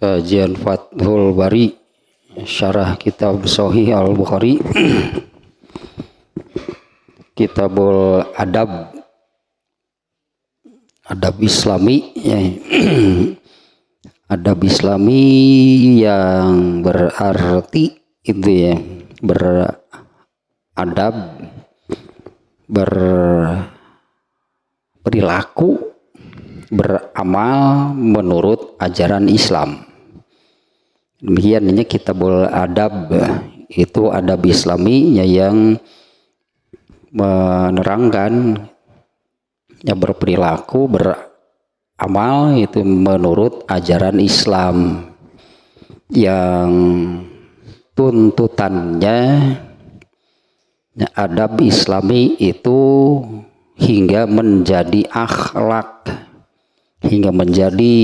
Kajian Fathul Bari Syarah Kitab Sahih Al-Bukhari Kitabul Adab Adab Islami ya. Adab Islami yang berarti itu ya, beradab, berperilaku, beramal menurut ajaran Islam. Demikian ini Kitabul Adab, itu adab Islami yang menerangkan ya berperilaku, beramal itu menurut ajaran Islam, yang tuntutannya ya, adab Islami itu hingga menjadi akhlak, hingga menjadi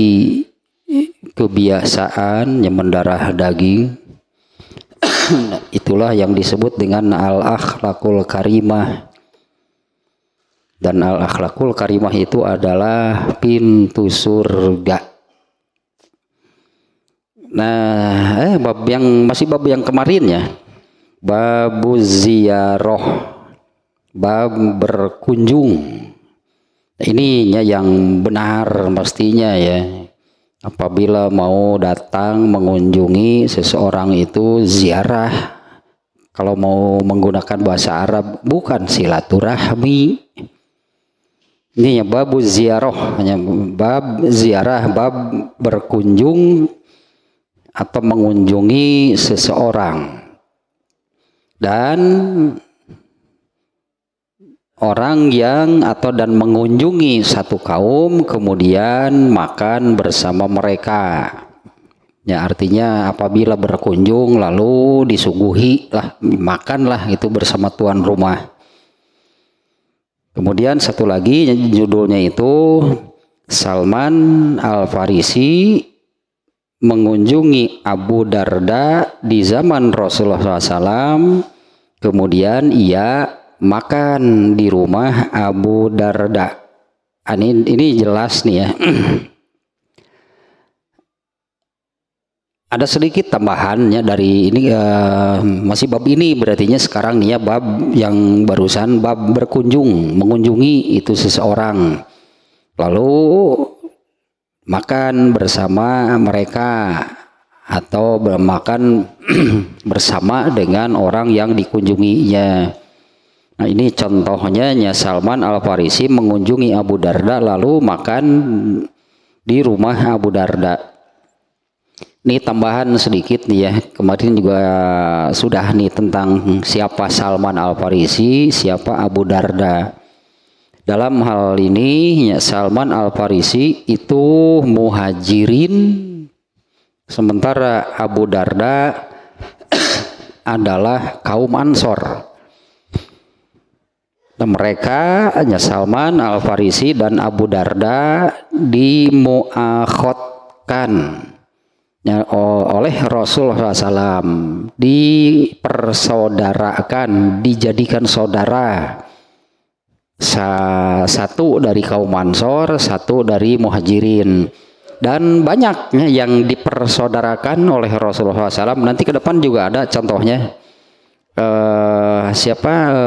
kebiasaan yang mendarah daging. Itulah yang disebut dengan al-akhlakul karimah. Dan al-akhlakul karimah itu adalah pintu surga. Nah, bab yang kemarin ya, bab ziarah, bab berkunjung. Ininya yang benar mestinya ya. Apabila mau datang mengunjungi seseorang itu ziarah. Kalau mau menggunakan bahasa Arab bukan silaturahmi. Ini ya bab ziarah, hanya bab ziarah, bab berkunjung atau mengunjungi seseorang. Dan orang yang dan mengunjungi satu kaum kemudian makan bersama mereka. Ya artinya apabila berkunjung lalu disuguhi lah, makanlah itu bersama tuan rumah. Kemudian satu lagi judulnya itu Salman Al-Farisi mengunjungi Abu Darda di zaman Rasulullah SAW. Kemudian ia makan di rumah Abu Darda. Ini jelas nih ya. Ada sedikit tambahannya dari ini masih bab ini, berartinya sekarang nih ya bab yang barusan, bab berkunjung, mengunjungi itu seseorang lalu makan bersama mereka atau bermakan bersama dengan orang yang dikunjunginya. Nah ini contohnya ya, Salman Al-Farisi mengunjungi Abu Darda lalu makan di rumah Abu Darda. Ini tambahan sedikit nih ya, kemarin juga sudah nih tentang siapa Salman Al-Farisi, siapa Abu Darda. Dalam hal ini ya, Salman Al-Farisi itu muhajirin, sementara Abu Darda adalah kaum Ansor. Dan mereka hanya Salman Al-Farisi dan Abu Darda dimuakhotkan ya, oleh Rasulullah SAW, dipersaudarakan, dijadikan saudara, satu dari kaum Ansor, satu dari muhajirin. Dan banyaknya yang dipersaudarakan oleh Rasulullah SAW. Nanti ke depan juga ada contohnya.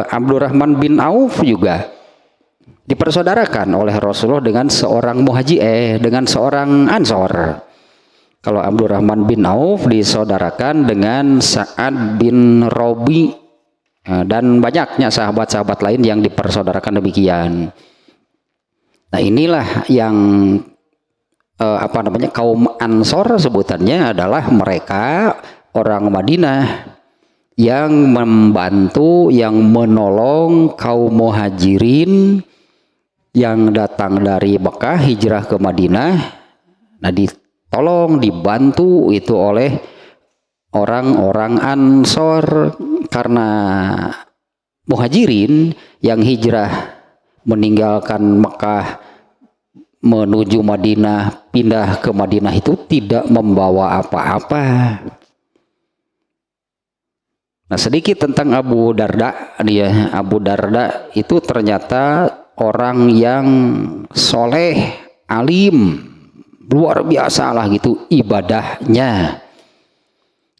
Abdurrahman bin Auf juga dipersaudarakan oleh Rasulullah dengan seorang dengan seorang Ansor. Kalau Abdurrahman bin Auf disaudarakan dengan Sa'ad bin Robi, dan banyaknya sahabat-sahabat lain yang dipersaudarakan demikian. Nah inilah yang kaum Ansor sebutannya adalah mereka orang Madinah yang membantu, yang menolong kaum muhajirin yang datang dari Mekah hijrah ke Madinah. Nah ditolong, dibantu itu oleh orang-orang Ansor, karena muhajirin yang hijrah meninggalkan Mekah menuju Madinah, pindah ke Madinah itu tidak membawa apa-apa. Nah sedikit tentang Abu Darda. Abu Darda itu ternyata orang yang soleh, alim, luar biasa lah gitu ibadahnya.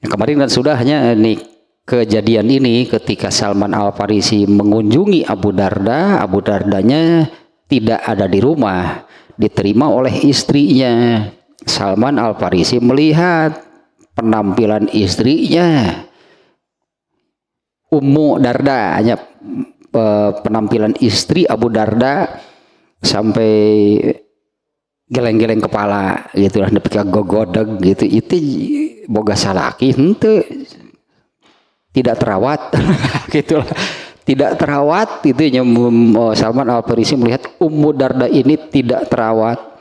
Kemarin kan sudahnya nih kejadian ini ketika Salman Al-Farisi mengunjungi Abu Darda. Abu Dardanya tidak ada di rumah, diterima oleh istrinya. Salman Al-Farisi melihat penampilan istrinya, Ummu Darda, hanya penampilan istri Abu Darda sampai geleng-geleng kepala gitu lah, nepika gogodeg gitu, itu boga salaki henteu tidak terawat gitulah, tidak terawat itu nya. Salman Al-Farisi melihat Ummu Darda ini tidak terawat.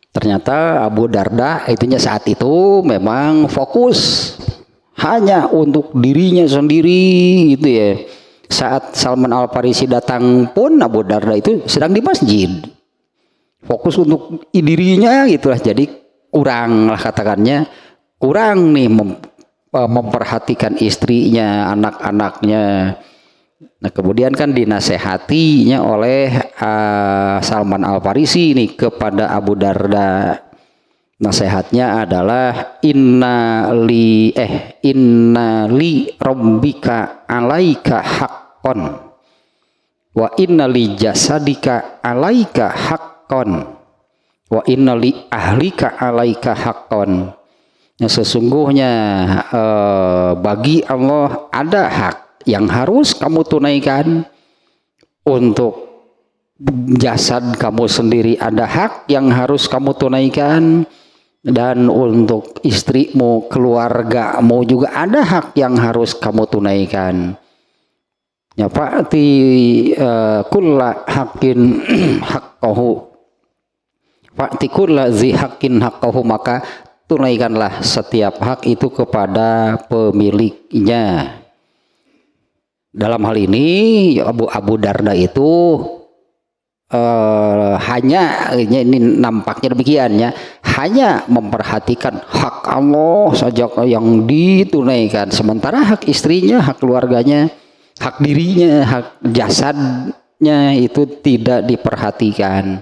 Ternyata Abu Darda itunya saat itu memang fokus hanya untuk dirinya sendiri gitu ya. Saat Salman Al-Farisi datang pun Abu Darda itu sedang di masjid, fokus untuk dirinya gitulah. Jadi kurang lah katakannya, kurang nih memperhatikan istrinya, anak-anaknya. Nah kemudian kan dinasehatinya oleh Salman Al-Farisi ini kepada Abu Darda. Nasihatnya adalah inna li rabbika alaika haqqon wa inna li jasadika alaika haqqon wa inna li ahlika alaika haqqon. Nah, sesungguhnya bagi Allah ada hak yang harus kamu tunaikan. Untuk jasad kamu sendiri ada hak yang harus kamu tunaikan, dan untuk istrimu, keluargamu juga ada hak yang harus kamu tunaikan. Ya fa'ti kulla haqqin haqqahu, fa'ti kulla zi haqqin haqqahu, maka tunaikanlah setiap hak itu kepada pemiliknya. Dalam hal ini Abu Darda itu hanya ini nampaknya demikian ya, hanya memperhatikan hak Allah saja yang ditunaikan, sementara hak istrinya, hak keluarganya, hak dirinya, hak jasadnya itu tidak diperhatikan.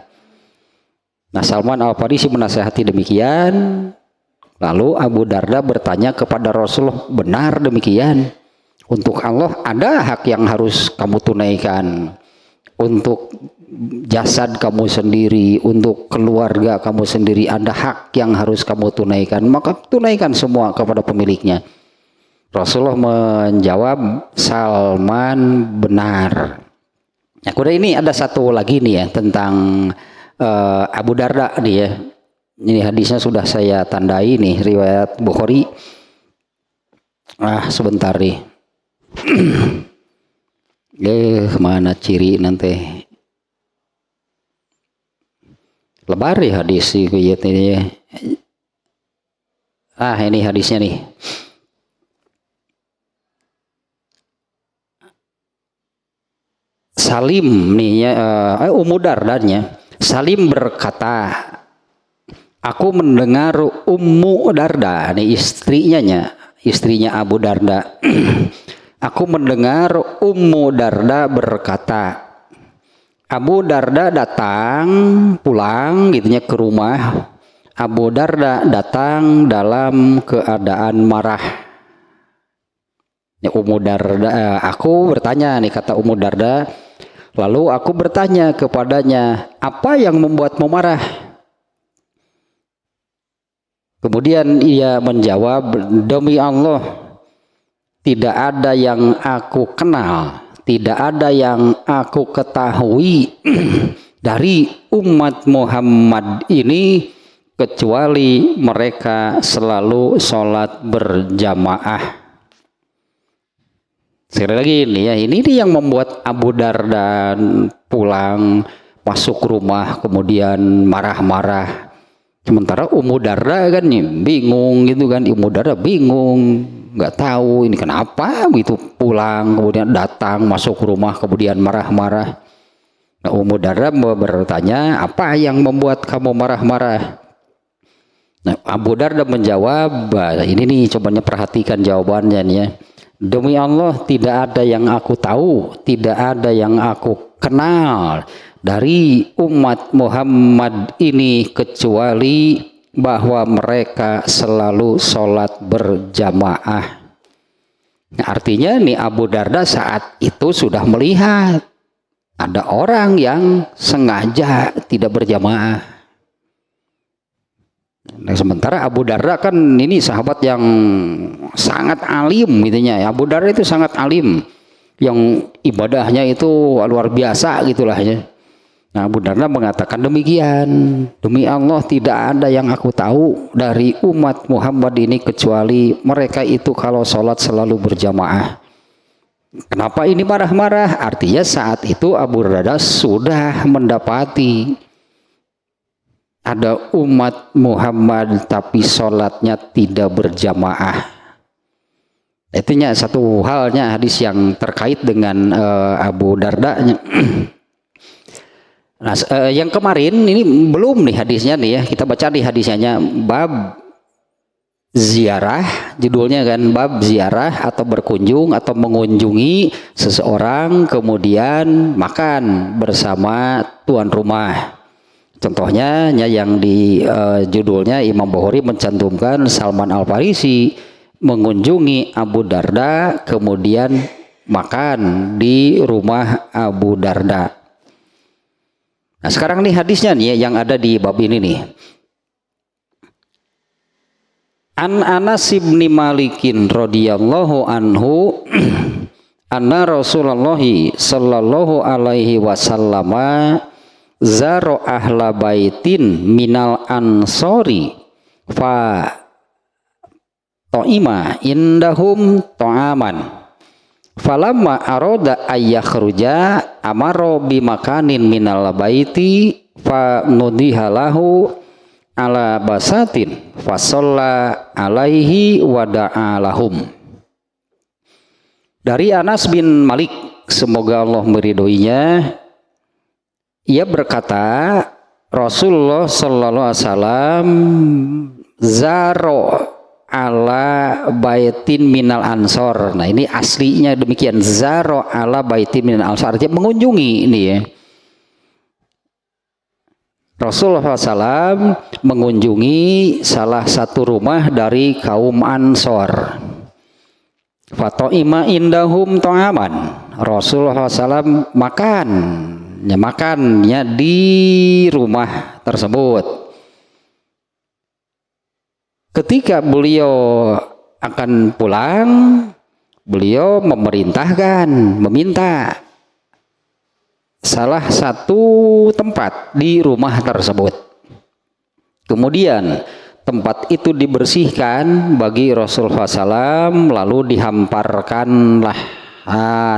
Nah Salman Al-Farisi menasihati demikian. Lalu Abu Darda bertanya kepada Rasulullah, benar demikian? Untuk Allah ada hak yang harus kamu tunaikan, untuk jasad kamu sendiri, untuk keluarga kamu sendiri ada hak yang harus kamu tunaikan, maka tunaikan semua kepada pemiliknya. Rasulullah menjawab, Salman benar. Nah, kemudian ini ada satu lagi nih ya tentang Abu Darda nih ya. Ini hadisnya sudah saya tandai nih, riwayat Bukhari. Sebentar nih. Mana ciri nanti lebar ya hadis ini ya. Ini hadisnya nih. Salim nih ya, Ummu Dardanya. Salim berkata, aku mendengar Ummu Darda, nih istrinya Abu Darda. Aku mendengar Ummu Darda berkata, Abu Darda datang pulang gitunya ke rumah. Abu Darda datang dalam keadaan marah. Ya, Ummu Darda, aku bertanya nih, kata Ummu Darda, lalu aku bertanya kepadanya, apa yang membuatmu marah? Kemudian ia menjawab, demi Allah, tidak ada yang aku kenal, tidak ada yang aku ketahui dari umat Muhammad ini kecuali mereka selalu sholat berjamaah. Sekali lagi ini ya, ini yang membuat Abu Darda pulang masuk rumah kemudian marah-marah. Sementara Ummu Darda kan bingung gitu kan, Ummu Darda bingung, nggak tahu ini kenapa begitu, pulang kemudian datang masuk rumah kemudian marah-marah. Nah, Ummu Darda bertanya, apa yang membuat kamu marah-marah? Nah, Abu Darda menjawab, ini nih cobanya perhatikan jawabannya nih ya. Demi Allah tidak ada yang aku tahu, tidak ada yang aku kenal dari umat Muhammad ini kecuali bahwa mereka selalu sholat berjamaah. Nah, artinya nih Abu Darda saat itu sudah melihat ada orang yang sengaja tidak berjamaah. Nah, sementara Abu Darda kan ini sahabat yang sangat alim intinya. Abu Darda itu sangat alim, yang ibadahnya itu luar biasa gitulah ya. Nah, Abu Darda mengatakan demikian, demi Allah tidak ada yang aku tahu dari umat Muhammad ini kecuali mereka itu kalau sholat selalu berjamaah. Kenapa ini marah-marah? Artinya saat itu Abu Darda sudah mendapati ada umat Muhammad tapi sholatnya tidak berjamaah. Itunya satu halnya hadis yang terkait dengan Abu Darda. Nah, yang kemarin ini belum nih hadisnya nih ya, kita baca di hadisnya bab ziarah, judulnya kan bab ziarah atau berkunjung atau mengunjungi seseorang kemudian makan bersama tuan rumah. Contohnya yang di judulnya Imam Bukhari mencantumkan Salman Al-Farisi mengunjungi Abu Darda kemudian makan di rumah Abu Darda. Nah, sekarang nih hadisnya nih yang ada di bab ini nih. An Anas bin Malikin radhiyallahu anhu anna Rasulullah sallallahu alaihi wasallam zaro ahla baitin minal ansori fa ta'ima indahum ta'aman falamma aroda ayyakhruja amaro bimakanin minal baiti fa nudihalahu ala basatin fa shalla alaihi wa da'alahum. Dari Anas bin Malik, semoga Allah meridhoinya, ia berkata Rasulullah sallallahu alaihi wasallam zaro ala baitin minal ansor. Nah, ini aslinya demikian, zaro ala baitin minal ansor, artinya mengunjungi ini ya. Rasulullah SAW mengunjungi salah satu rumah dari kaum Ansor. Fato'ima indahum ta'aman. Rasulullah SAW makannya di rumah tersebut. Ketika beliau akan pulang, beliau meminta salah satu tempat di rumah tersebut. Kemudian tempat itu dibersihkan bagi Rasulullah SAW, lalu dihamparkanlah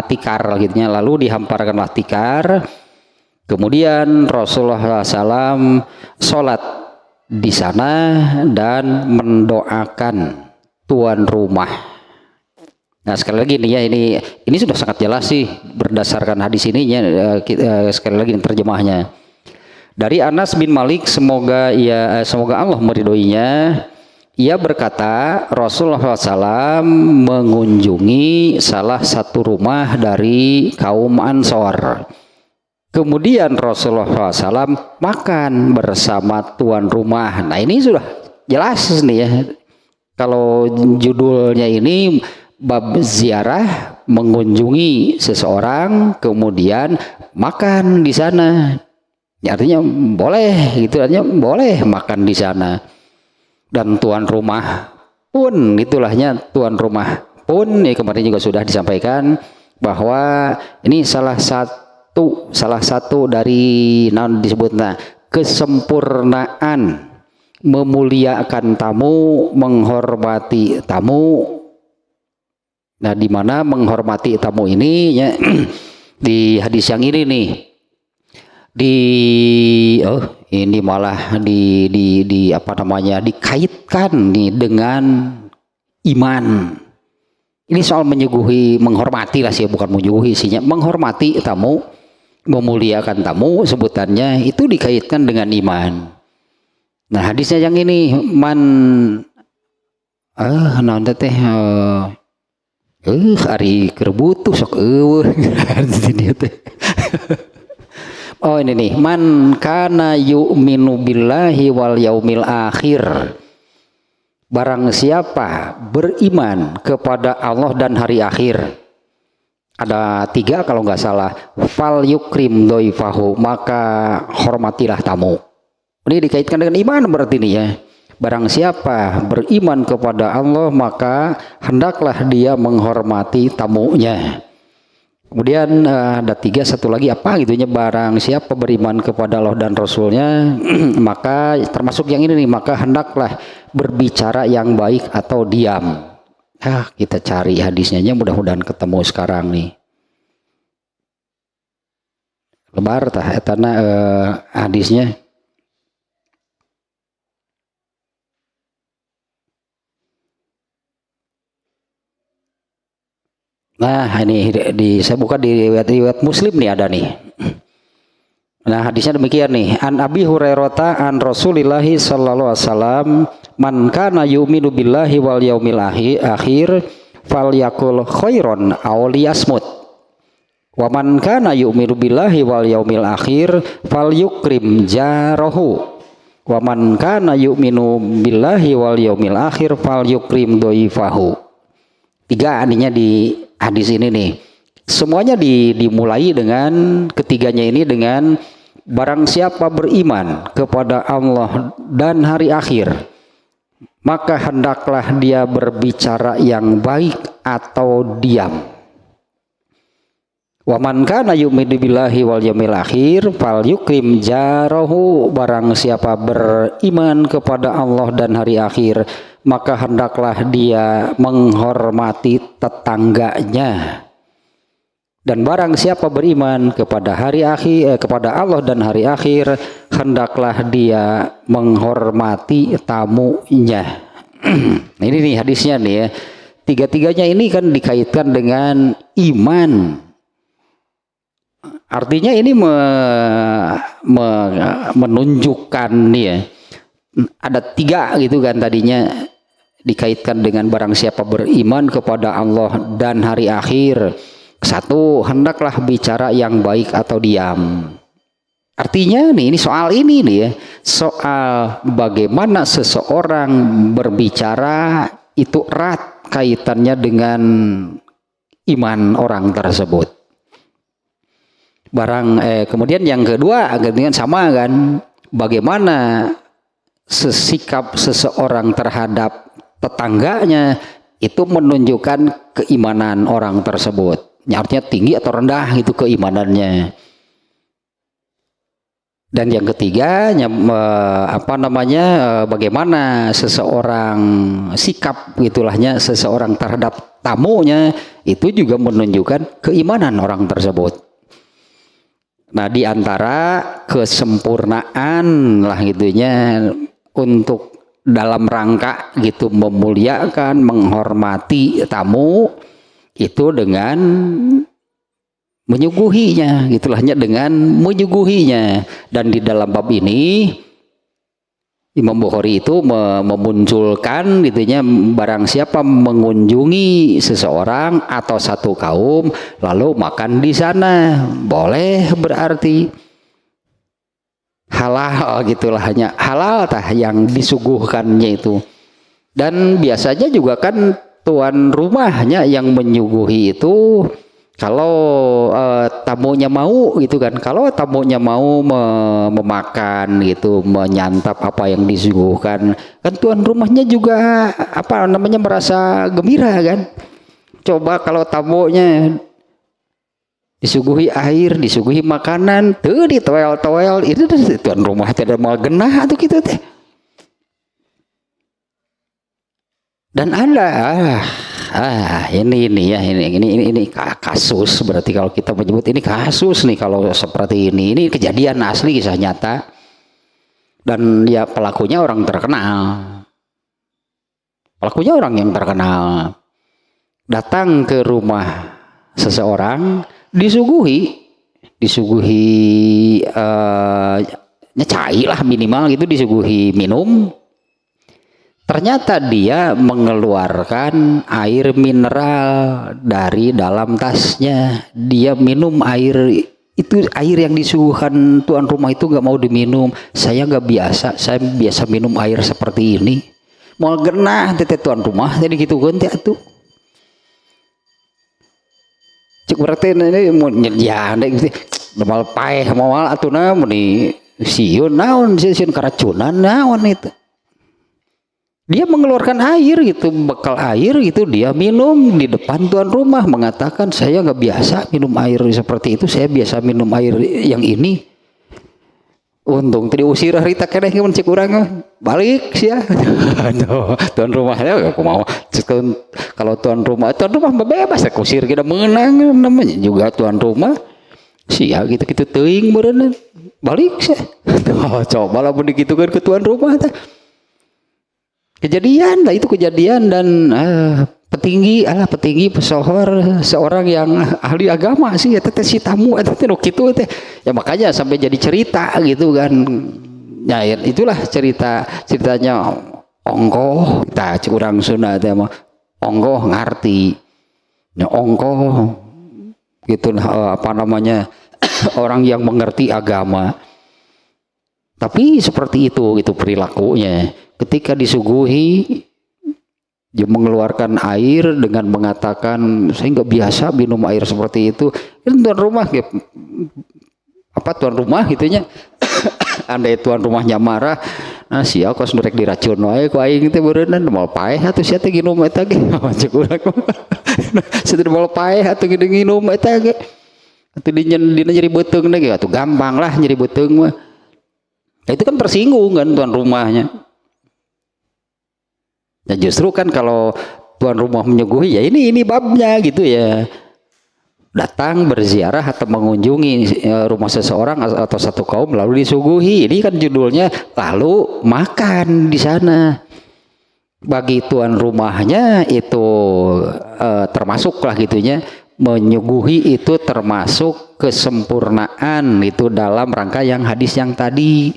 tikar, gitunya, lalu dihamparkanlah tikar. Kemudian Rasulullah SAW sholat di sana dan mendoakan tuan rumah. Nah, sekali lagi nih ya, ini sudah sangat jelas sih berdasarkan hadis ini ya, sekali lagi terjemahnya. Dari Anas bin Malik, semoga Allah meridhoinya, ia berkata Rasulullah SAW mengunjungi salah satu rumah dari kaum Ansor. Kemudian Rasulullah SAW makan bersama tuan rumah. Nah, ini sudah jelas nih ya. Kalau judulnya ini bab ziarah, mengunjungi seseorang kemudian makan di sana. Ya, artinya boleh gitu, artinya boleh makan di sana. Dan tuan rumah pun itulahnya, tuan rumah pun ya, kemarin juga sudah disampaikan bahwa ini salah satu dari disebutnya kesempurnaan memuliakan tamu, menghormati tamu. Nah, di mana menghormati tamu ini ya, di hadis yang ini nih, ini malah dikaitkan nih dengan iman. Ini soal menyuguhi, menghormati lah sih, bukan menyuguhi isinya, menghormati tamu, memuliakan tamu, sebutannya itu dikaitkan dengan iman. Nah, hadisnya yang ini ari kerbutuh sok Oh ini nih, man kana yu'minu billahi wal yaumil akhir. Barang siapa beriman kepada Allah dan hari akhir. Ada 3 kalau nggak salah. Fal yukrim doifahu, maka hormatilah tamu. Ini dikaitkan dengan iman berarti ini ya. Barang siapa beriman kepada Allah maka hendaklah dia menghormati tamunya. Kemudian ada 3, satu lagi apa gitunya, barang siapa beriman kepada Allah dan Rasulnya maka termasuk yang ini nih, maka hendaklah berbicara yang baik atau diam. Kita cari hadisnya, mudah-mudahan ketemu sekarang nih. Lebar tah etana hadisnya. Nah ini saya buka di riwayat Muslim nih ada nih. Nah hadisnya demikian nih. An Abi Hurairah an Rasulillahi sallallahu alaihi wasallam, man kana yu'minu billahi wal yaumil akhir falyakul khairon aw liyasmut. Wa man kana yu'minu billahi wal yaumil akhir falyukrim jarahu. Wa man kana yu'minu billahi wal yaumil akhir falyukrim doifahu. 3 artinya di hadis ini nih. Semuanya dimulai dengan ketiganya ini dengan barang siapa beriman kepada Allah dan hari akhir maka hendaklah dia berbicara yang baik atau diam. Wa man kana yu'minu billahi wal yaumil akhir falyukrim jarahu, barang siapa beriman kepada Allah dan hari akhir maka hendaklah dia menghormati tetangganya. Dan barang siapa beriman kepada hari akhir kepada Allah dan hari akhir hendaklah dia menghormati tamunya. Nah, ini nih hadisnya nih ya. 3-tiganya ini kan dikaitkan dengan iman. Artinya ini menunjukkan nih ya. Ada 3 gitu kan tadinya dikaitkan dengan barang siapa beriman kepada Allah dan hari akhir. 1, hendaklah bicara yang baik atau diam. Artinya nih, ini soal ini nih ya, soal bagaimana seseorang berbicara itu erat kaitannya dengan iman orang tersebut. Kemudian yang kedua dengan sama kan, bagaimana sikap seseorang terhadap tetangganya itu menunjukkan keimanan orang tersebut. Artinya tinggi atau rendah itu keimanannya. Dan yang ketiga bagaimana seseorang sikap gitulahnya seseorang terhadap tamunya itu juga menunjukkan keimanan orang tersebut. Nah, di antara kesempurnaan lah gitunya untuk dalam rangka gitu memuliakan, menghormati tamu itu dengan menyuguhinya, gitulahnya dengan menyuguhinya. Dan di dalam bab ini Imam Bukhari itu memunculkan gitunya barang siapa mengunjungi seseorang atau satu kaum lalu makan di sana boleh, berarti halal gitulah, hanya halal tah yang disuguhkannya itu. Dan biasanya juga kan tuan rumahnya yang menyuguhi itu kalau tamunya mau gitu kan, kalau tamunya mau memakan gitu, menyantap apa yang disuguhkan, kan tuan rumahnya juga merasa gembira kan. Coba kalau tamunya disuguhi air, disuguhi makanan, tuh ditoel-toel, itu tuan rumah tidak mau genah tuh kita teh. Dan ada ini kasus, berarti kalau kita menyebut ini kasus nih kalau seperti ini kejadian asli, kisah nyata, dan ya pelakunya orang yang terkenal datang ke rumah seseorang, disuguhi cai lah minimal gitu, disuguhi minum. Ternyata dia mengeluarkan air mineral dari dalam tasnya. Dia minum air itu air yang disuguhkan tuan rumah itu nggak mau diminum. Saya nggak biasa, saya biasa minum air seperti ini. Mau genah tete tuan rumah jadi gitu kan tuh. Cek berarti ini mau ya gitu. Normal paeh moal atuna meni sieun naon sieun keracunan naon itu. Dia mengeluarkan air gitu, bekal air gitu dia minum di depan tuan rumah mengatakan saya nggak biasa minum air seperti itu, saya biasa minum air yang ini. Untung tadi usir harita keneh mun cek urang balik sih ya. Tuan rumahnya aku mau kalau tuan rumah bebas ya usir kita menang namanya juga tuan rumah. Sia gitu-gitu teuing meureun balik sih. Coba lah begitukan ke tuan rumah teh. Kejadian lah itu kejadian dan petinggi pesohor seorang yang ahli agama sih ya teh si tamu teh kitu teh ya makanya sampai jadi cerita gitu kan ya itulah ceritanya ongkoh kita curang Sunda teh mah ongkoh ngarti ya ongkoh gitu apa namanya orang yang mengerti agama tapi seperti itu perilakunya ketika disuguhi dia mengeluarkan air dengan mengatakan saya nggak biasa minum air seperti itu. Tuan rumah tuan rumah gitunya andai tuan rumahnya marah sia kos nurek diracun wae ku aing teh beureunan moal paeh atuh sia teh nginum eta ge cek urang sia teh moal paeh atuh nginum eta ge atuh dina nyeri beuteung ge atuh gampang lah nyeri beuteung mah itu kan tersinggung kan tuan rumahnya. Nah justru kan kalau tuan rumah menyuguhi ya ini babnya gitu ya datang berziarah atau mengunjungi rumah seseorang atau satu kaum lalu disuguhi ini kan judulnya lalu makan di sana bagi tuan rumahnya itu termasuk lah gitunya menyuguhi itu termasuk kesempurnaan itu dalam rangka yang hadis yang tadi.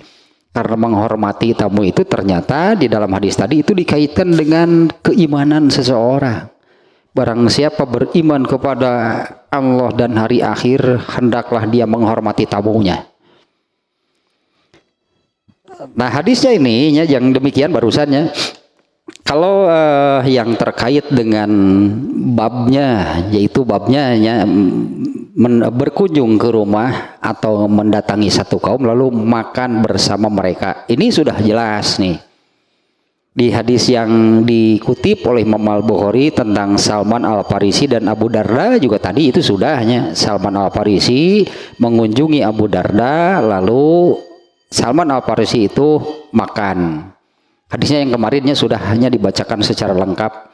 Karena menghormati tamu itu ternyata di dalam hadis tadi itu dikaitkan dengan keimanan seseorang. Barang siapa beriman kepada Allah dan hari akhir, hendaklah dia menghormati tamunya. Nah hadisnya ini yang demikian barusannya. Kalau yang terkait dengan babnya, yaitu babnya berkunjung ke rumah atau mendatangi satu kaum lalu makan bersama mereka. Ini sudah jelas nih. Di hadis yang dikutip oleh Imam Al-Bukhari tentang Salman Al-Farisi dan Abu Darda juga tadi itu sudahnya. Salman Al-Farisi mengunjungi Abu Darda lalu Salman Al-Farisi itu makan. Hadisnya yang kemarinnya sudah hanya dibacakan secara lengkap.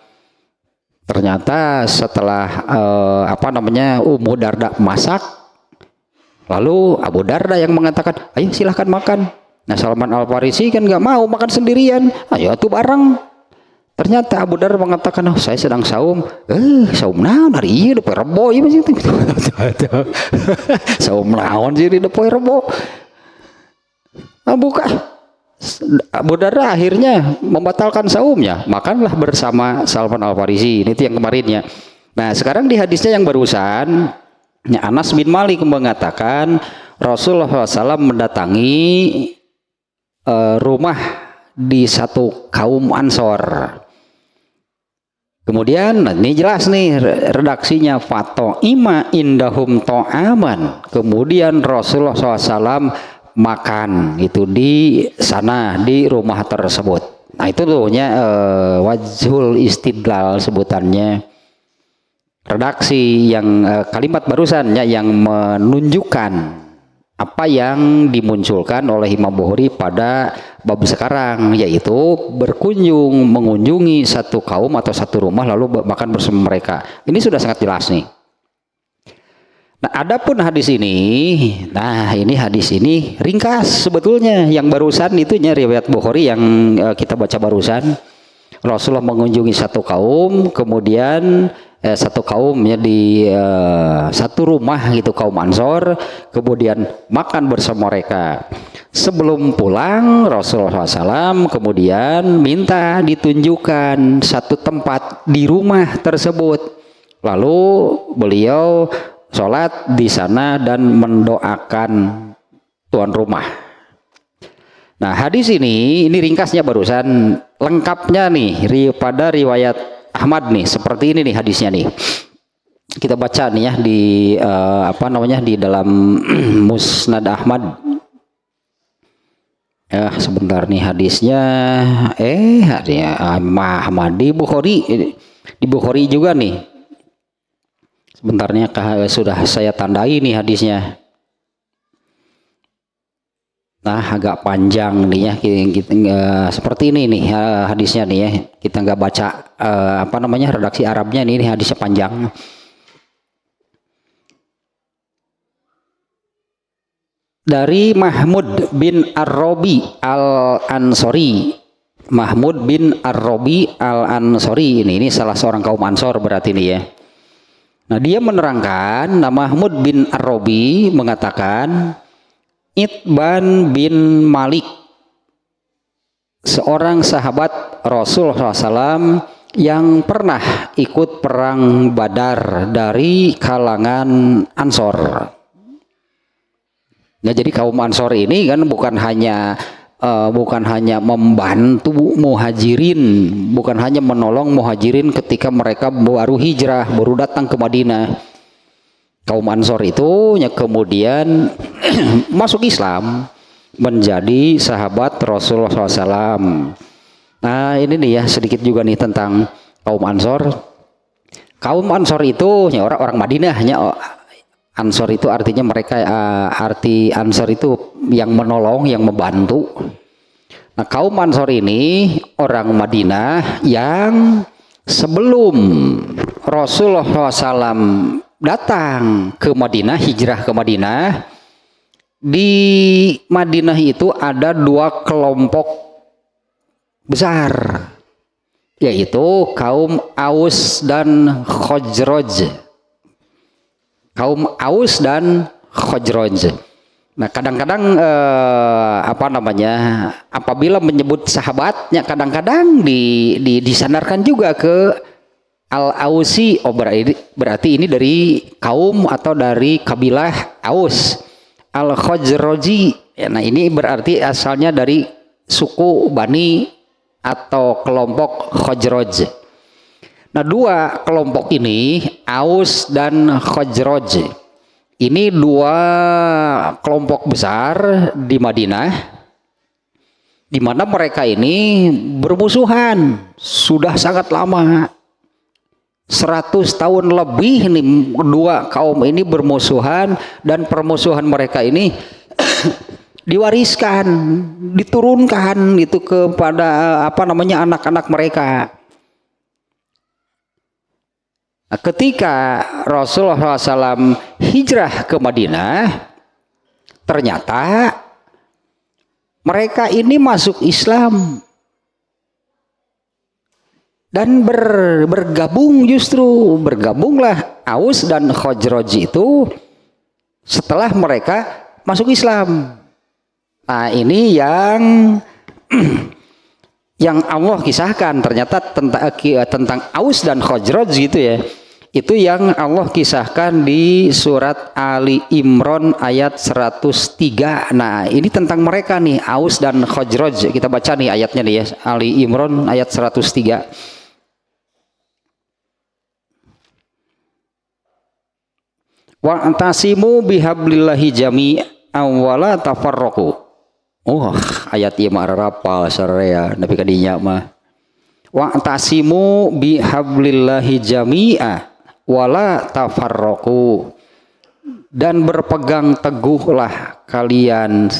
Ternyata setelah Ummu Darda masak, lalu Abu Darda yang mengatakan, ayo silahkan makan. Nah Salman Al-Farisi kan nggak mau makan sendirian, ayo tuh bareng. Ternyata Abu Darda mengatakan, oh saya sedang saum. Saum naon hari iya udah poe rebo ieu masih itu. Saum naon sih udah poe rebo. Buka. Abu Darda akhirnya membatalkan saumnya, makanlah bersama Salman Al-Farisi. Ini yang kemarinnya. Nah sekarang di hadisnya yang barusan Anas bin Malik mengatakan Rasulullah SAW mendatangi rumah di satu kaum Ansor. Kemudian ini jelas nih redaksinya fato'ima indahum to'aman. Kemudian Rasulullah SAW makan itu di sana di rumah tersebut. Nah itu tuhnya wajhul istidlal sebutannya redaksi yang kalimat barusannya yang menunjukkan apa yang dimunculkan oleh Imam Bukhari pada bab sekarang yaitu mengunjungi satu kaum atau satu rumah lalu makan bersama mereka. Ini sudah sangat jelas nih. Nah, adapun hadis ini, ini hadis ini ringkas sebetulnya. Yang barusan itunya riwayat Bukhari yang kita baca barusan. Rasulullah mengunjungi satu kaum, kemudian satu kaumnya di satu rumah gitu kaum Ansor, kemudian makan bersama mereka. Sebelum pulang Rasulullah SAW kemudian minta ditunjukkan satu tempat di rumah tersebut. Lalu beliau sholat di sana dan mendoakan tuan rumah. Nah, hadis ini ringkasnya barusan, lengkapnya nih pada riwayat Ahmad nih, seperti ini nih hadisnya nih. Kita baca nih ya di di dalam Musnad Ahmad. Ya, sebentar nih hadisnya. Ahmad di Bukhari juga nih. Sebentarnya sudah saya tandai nih hadisnya. Nah, agak panjang nih ya, seperti ini nih hadisnya nih ya. Kita nggak baca redaksi Arabnya nih hadisnya panjang. Dari Mahmud bin Ar-Rabi Al-Ansori. Mahmud bin Ar-Rabi Al-Ansori ini salah seorang kaum Ansor berarti ini ya. Nah, dia menerangkan, Mahmud bin Ar-Rabi mengatakan, Itban bin Malik, seorang sahabat Rasulullah SAW yang pernah ikut perang Badar dari kalangan Ansor. Nah, jadi kaum Ansor ini kan bukan hanya membantu muhajirin, bukan hanya menolong muhajirin ketika mereka baru hijrah, baru datang ke Madinah. Kaum Ansor itu kemudian masuk Islam, menjadi sahabat Rasulullah SAW. Nah, ini nih ya sedikit juga nih tentang kaum Ansor. Kaum Ansor itu orang Madinahnya. Ansor itu artinya mereka, arti Ansor itu yang menolong, yang membantu. Nah, kaum Ansor ini orang Madinah yang sebelum Rasulullah SAW datang ke Madinah, hijrah ke Madinah, di Madinah itu ada dua kelompok besar, yaitu kaum Aus dan Khazraj. Kaum Aus dan Khazraj. Nah, kadang-kadang apabila menyebut sahabatnya, kadang-kadang disandarkan juga ke Al-Ausi. Oh, berarti ini dari kaum atau dari kabilah Aus. Al-Khazraji. Ya, nah, ini berarti asalnya dari suku Bani atau kelompok Khazraj. Nah, dua kelompok ini, Aus dan Khazraj, ini dua kelompok besar di Madinah, di mana mereka ini bermusuhan sudah sangat lama. 100 tahun lebih nih dua kaum ini bermusuhan, dan permusuhan mereka ini diwariskan, diturunkan itu kepada anak-anak mereka. Nah, ketika Rasulullah SAW hijrah ke Madinah, ternyata mereka ini masuk Islam dan bergabunglah Aus dan Khazraj itu setelah mereka masuk Islam. Nah, ini yang Allah kisahkan, ternyata tentang Aus dan Khazraj gitu ya. Itu yang Allah kisahkan di surat Ali Imran ayat 103. Nah, ini tentang mereka nih, Aus dan Khazraj. Kita baca nih ayatnya nih ya, Ali Imran ayat 103. Wa'tasimu bihablillahi jami'an wa la tafarraqu. Oh, ayat ieu mah rapal sareya nepi ka dinya mah. Wa'tasimu bihablillahi jami'an wala tafarraqu, dan berpegang teguhlah kalian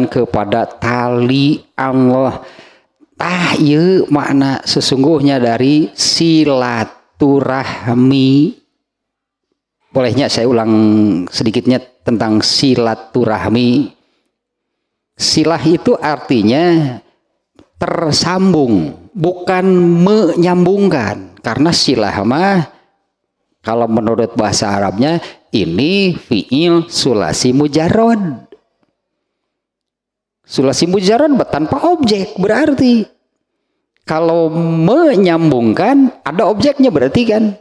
kepada tali Allah. Ieu makna sesungguhnya dari silaturahmi. Bolehnya saya ulang sedikitnya tentang silaturahmi. Silah itu artinya tersambung, bukan menyambungkan. Karena silah mah kalau menurut bahasa Arabnya ini fi'il sulasi mujarrad. Sulasi mujarrad tanpa objek, berarti kalau menyambungkan ada objeknya berarti kan.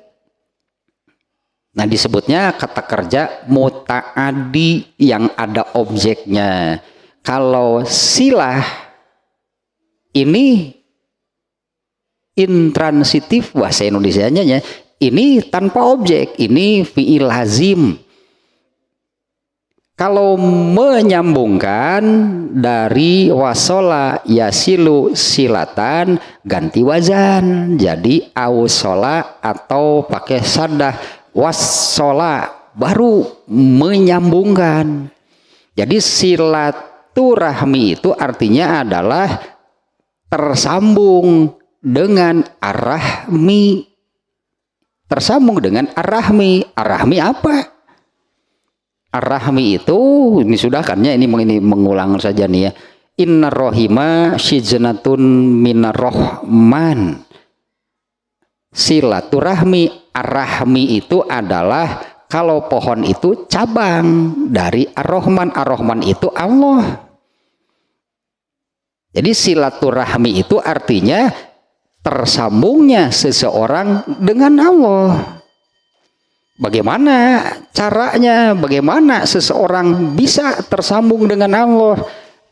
Nah disebutnya kata kerja muta'adi yang ada objeknya. Kalau silah ini intransitif bahasa Indonesianya ya, ini tanpa objek, ini fi'il lazim. Kalau menyambungkan dari wasola yasilu silatan ganti wazan jadi ausola atau pakai saddah wasola baru menyambungkan. Jadi silaturahmi itu artinya adalah tersambung dengan ar-rahmi. Tersambung dengan ar-rahmi. Ar-rahmi apa? Ar-rahmi itu ini sudah kan ya, ini mengulang saja nih ya. Innar rohima syijnatun minar rohman. Silaturahmi, ar-rahmi itu adalah kalau pohon itu cabang dari ar-rahman. Ar-rahman itu Allah. Jadi silaturahmi itu artinya tersambungnya seseorang dengan Allah. Bagaimana caranya? Bagaimana seseorang bisa tersambung dengan Allah?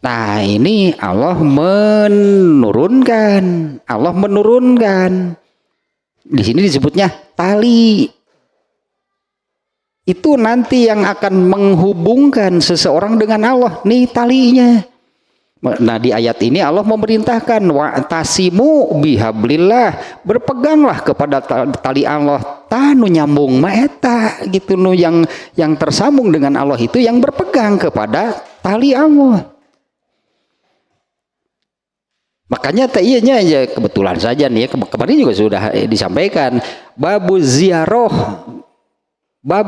Nah, ini Allah menurunkan. Allah menurunkan. Di sini disebutnya tali. Itu nanti yang akan menghubungkan seseorang dengan Allah. Nih talinya. Nah di ayat ini Allah memerintahkan wa'tasimu bihablillah, berpeganglah kepada tali Allah, tanu nyambung maeta gitu nu yang tersambung dengan Allah itu yang berpegang kepada tali Allah. Makanya iya ya kebetulan saja nih ya, kemarin juga sudah disampaikan babu ziarah, bab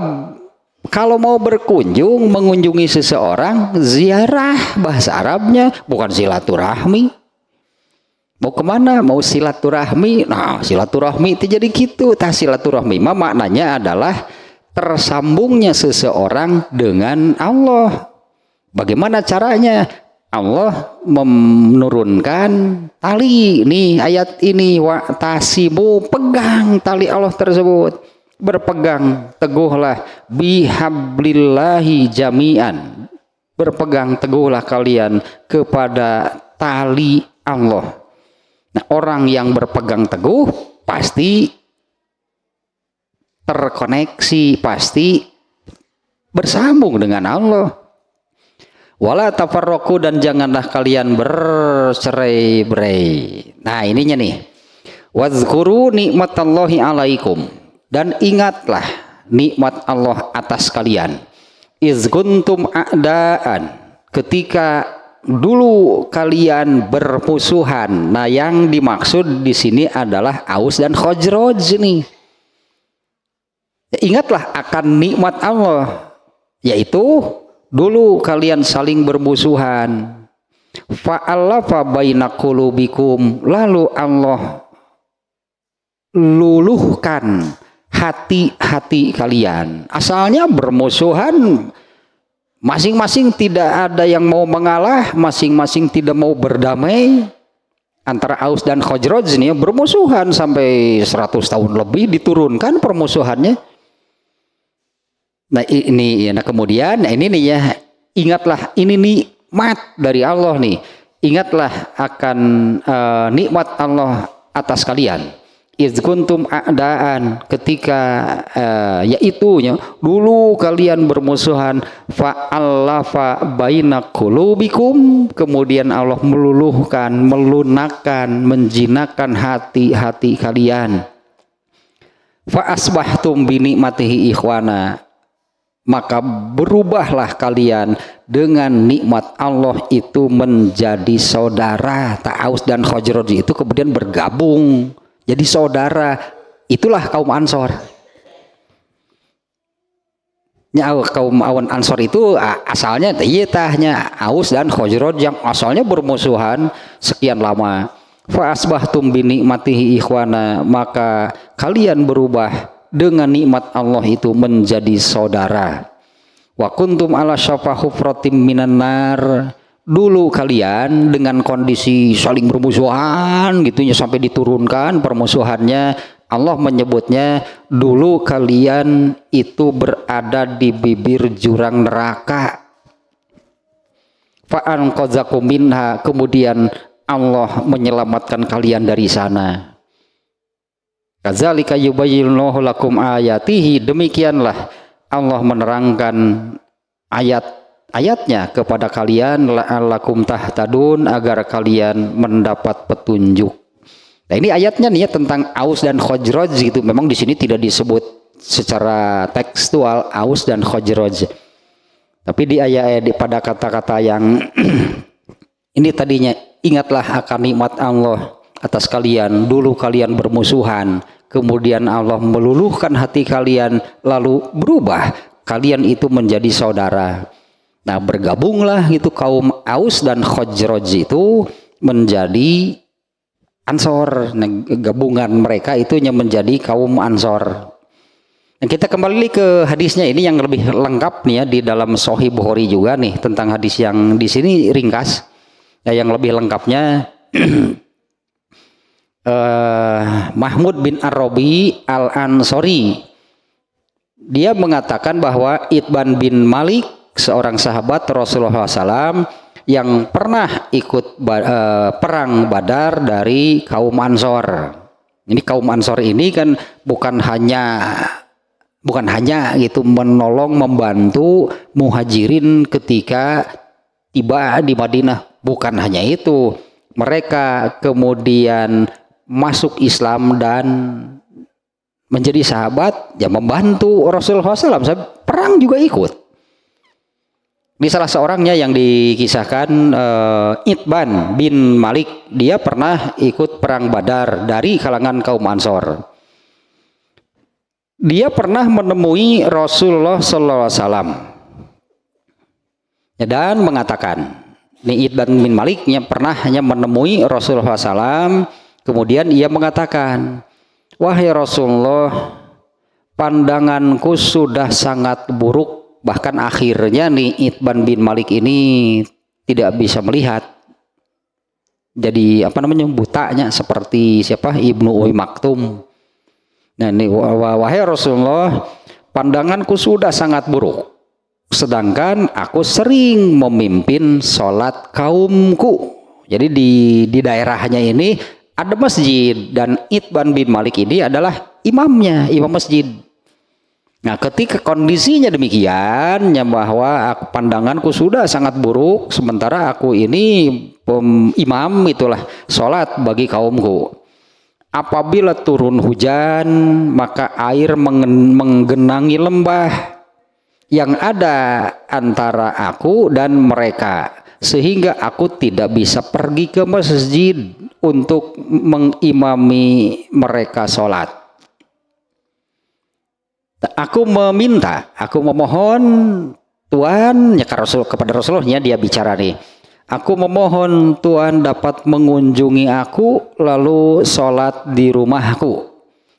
kalau mau berkunjung, mengunjungi seseorang, ziarah bahasa Arabnya bukan silaturahmi. Mau kemana? Mau silaturahmi. Nah, silaturahmi itu jadi gitu. Tah silaturahmi maknanya adalah tersambungnya seseorang dengan Allah. Bagaimana caranya? Allah menurunkan tali. Nih ayat ini wa'tasimu, pegang tali Allah tersebut. Berpegang teguhlah bihablillahi jami'an, berpegang teguhlah kalian kepada tali Allah. Nah orang yang berpegang teguh pasti terkoneksi, pasti bersambung dengan Allah. Wala tafarraqu, dan janganlah kalian bercerai-berai. Nah ininya nih, wazkuru nikmatallahi alaikum, dan ingatlah nikmat Allah atas kalian. Iz kuntum a'daan, ketika dulu kalian bermusuhan. Nah yang dimaksud di sini adalah Aus dan Khazraj nih. Ingatlah akan nikmat Allah, yaitu dulu kalian saling bermusuhan. Fa'alafa baina qulubikum, lalu Allah luluhkan hati-hati kalian. Asalnya bermusuhan, masing-masing tidak ada yang mau mengalah, masing-masing tidak mau berdamai. Antara Aus dan Khazraj ini bermusuhan sampai 100 tahun lebih diturunkan permusuhannya. Nah ini ya, nah kemudian nah ini nih ya, ingatlah ini nikmat dari Allah nih. Ingatlah akan nikmat Allah atas kalian. Iz kuntum a'daan, ketika yaitu dulu kalian bermusuhan, fa'alafa baina qulubikum, kemudian Allah meluluhkan, melunakkan, menjinakkan hati-hati kalian. Fa asbahtum bi nikmatihi ikhwana, maka berubahlah kalian dengan nikmat Allah itu menjadi saudara. Aus dan Khazraj itu kemudian bergabung jadi saudara. Itulah kaum Ansor. Kaum Ansor itu asalnya tahnya Aus dan Khazraj yang asalnya bermusuhan sekian lama. Fa asbahtum bi nikmatihi ikhwana, maka kalian berubah dengan nikmat Allah itu menjadi saudara. Wa kuntum ala syafa hufratim minan nar, dulu kalian dengan kondisi saling bermusuhan gitunya sampai diturunkan permusuhannya Allah menyebutnya dulu kalian itu berada di bibir jurang neraka. Fa'anqadzakum minha, kemudian Allah menyelamatkan kalian dari sana. Kadzalika yubayyinullahu lakum ayatihi, demikianlah Allah menerangkan ayat-ayatnya kepada kalian la'allakum tahtadun, agar kalian mendapat petunjuk. Nah, ini ayatnya nih ya tentang Aus dan Khazraj gitu. Memang di sini tidak disebut secara tekstual Aus dan Khazraj. Tapi di ayat pada kata-kata yang ini tadinya, ingatlah akan nikmat Allah atas kalian, dulu kalian bermusuhan, kemudian Allah meluluhkan hati kalian, lalu berubah, kalian itu menjadi saudara. Nah, bergabunglah gitu kaum Aus dan Khazraj itu menjadi Ansor. Nah, gabungan mereka itunya menjadi kaum Ansor. Nah, kita kembali ke hadisnya ini yang lebih lengkap nih ya, di dalam Sahih Bukhari juga nih tentang hadis yang di sini ringkas. Ya, yang lebih lengkapnya Mahmud bin Ar-Rabi Al-Ansori, dia mengatakan bahwa Itban bin Malik, seorang sahabat Rasulullah SAW yang pernah ikut perang Badar dari kaum Ansor. Ini kaum Ansor ini kan bukan hanya gitu menolong, membantu muhajirin ketika tiba di Madinah, bukan hanya itu, mereka kemudian masuk Islam dan menjadi sahabat, ya membantu Rasulullah SAW. Perang juga ikut. Ini salah seorangnya yang dikisahkan, Itban bin Malik, dia pernah ikut perang Badar dari kalangan kaum Ansor. Dia pernah menemui Rasulullah SAW dan mengatakan, ini Itban bin Maliknya pernah hanya menemui Rasulullah SAW, kemudian ia mengatakan, wahai Rasulullah, pandanganku sudah sangat buruk, bahkan akhirnya nih Itban bin Malik ini tidak bisa melihat, jadi butanya seperti siapa, Ibnu Uy Maktum. Nah, ini wahai Rasulullah, pandanganku sudah sangat buruk, sedangkan aku sering memimpin sholat kaumku. Jadi di daerahnya ini ada masjid dan Itban bin Malik ini adalah imamnya, imam masjid. Nah, ketika kondisinya demikian, ya bahwa pandanganku sudah sangat buruk, sementara aku ini imam itulah sholat bagi kaumku. Apabila turun hujan, maka air menggenangi lembah yang ada antara aku dan mereka, sehingga aku tidak bisa pergi ke masjid untuk mengimami mereka sholat. Aku memohon Tuhan, ya kepada Rasulullah dia bicara nih. Aku memohon Tuhan dapat mengunjungi aku lalu sholat di rumahku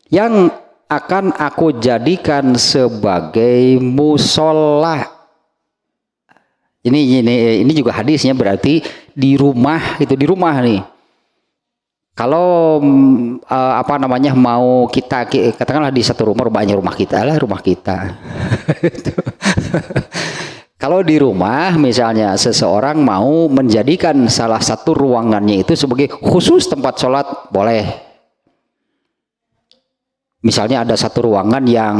yang akan aku jadikan sebagai musola. Ini juga hadisnya berarti di rumah, itu di rumah nih. Kalau mau kita katakanlah di satu rumah, rumahnya rumah kita lah, rumah kita. Kalau di rumah misalnya seseorang mau menjadikan salah satu ruangannya itu sebagai khusus tempat sholat, boleh. Misalnya ada satu ruangan yang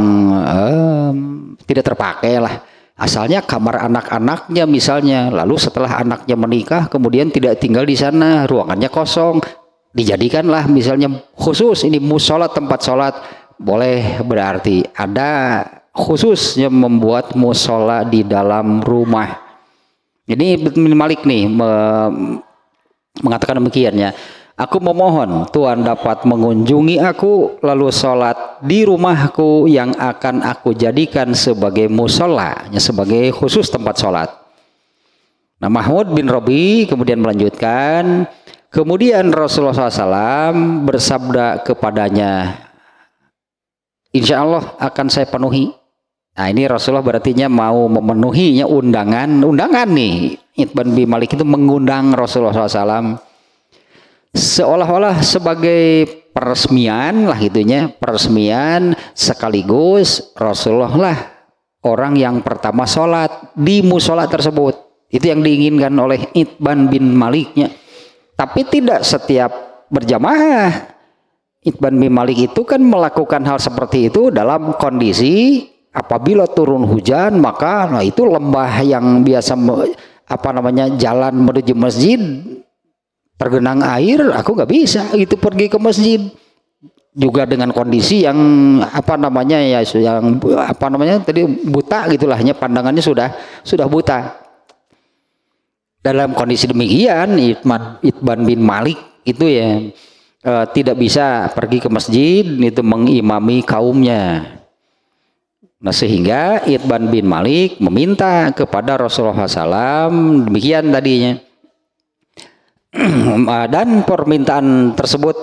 tidak terpakai lah, asalnya kamar anak-anaknya misalnya, lalu setelah anaknya menikah kemudian tidak tinggal di sana, ruangannya kosong, dijadikanlah misalnya khusus ini musola, tempat sholat, boleh. Berarti ada khususnya membuat musola di dalam rumah. Ini Ibnu Malik nih mengatakan demikian ya. Aku memohon Tuhan dapat mengunjungi aku lalu sholat di rumahku yang akan aku jadikan sebagai musola, sebagai khusus tempat sholat. Nah, Mahmud bin Robi kemudian melanjutkan, kemudian Rasulullah SAW bersabda kepadanya, insya Allah akan saya penuhi. Nah, ini Rasulullah berartinya mau memenuhinya undangan nih. Itban bin Malik itu mengundang Rasulullah SAW seolah-olah sebagai peresmian lah gitunya, peresmian sekaligus Rasulullah lah orang yang pertama sholat di musola tersebut. Itu yang diinginkan oleh Itban bin Maliknya. Tapi tidak setiap berjamaah. Itban bin Malik itu kan melakukan hal seperti itu dalam kondisi apabila turun hujan, maka itu lembah yang biasa jalan menuju masjid tergenang air, aku nggak bisa gitu pergi ke masjid juga dengan kondisi yang tadi buta gitulah, pandangannya sudah buta. Dalam kondisi demikian Itban bin Malik itu ya tidak bisa pergi ke masjid itu mengimami kaumnya. Nah sehingga Itban bin Malik meminta kepada Rasulullah SAW demikian tadinya. Dan permintaan tersebut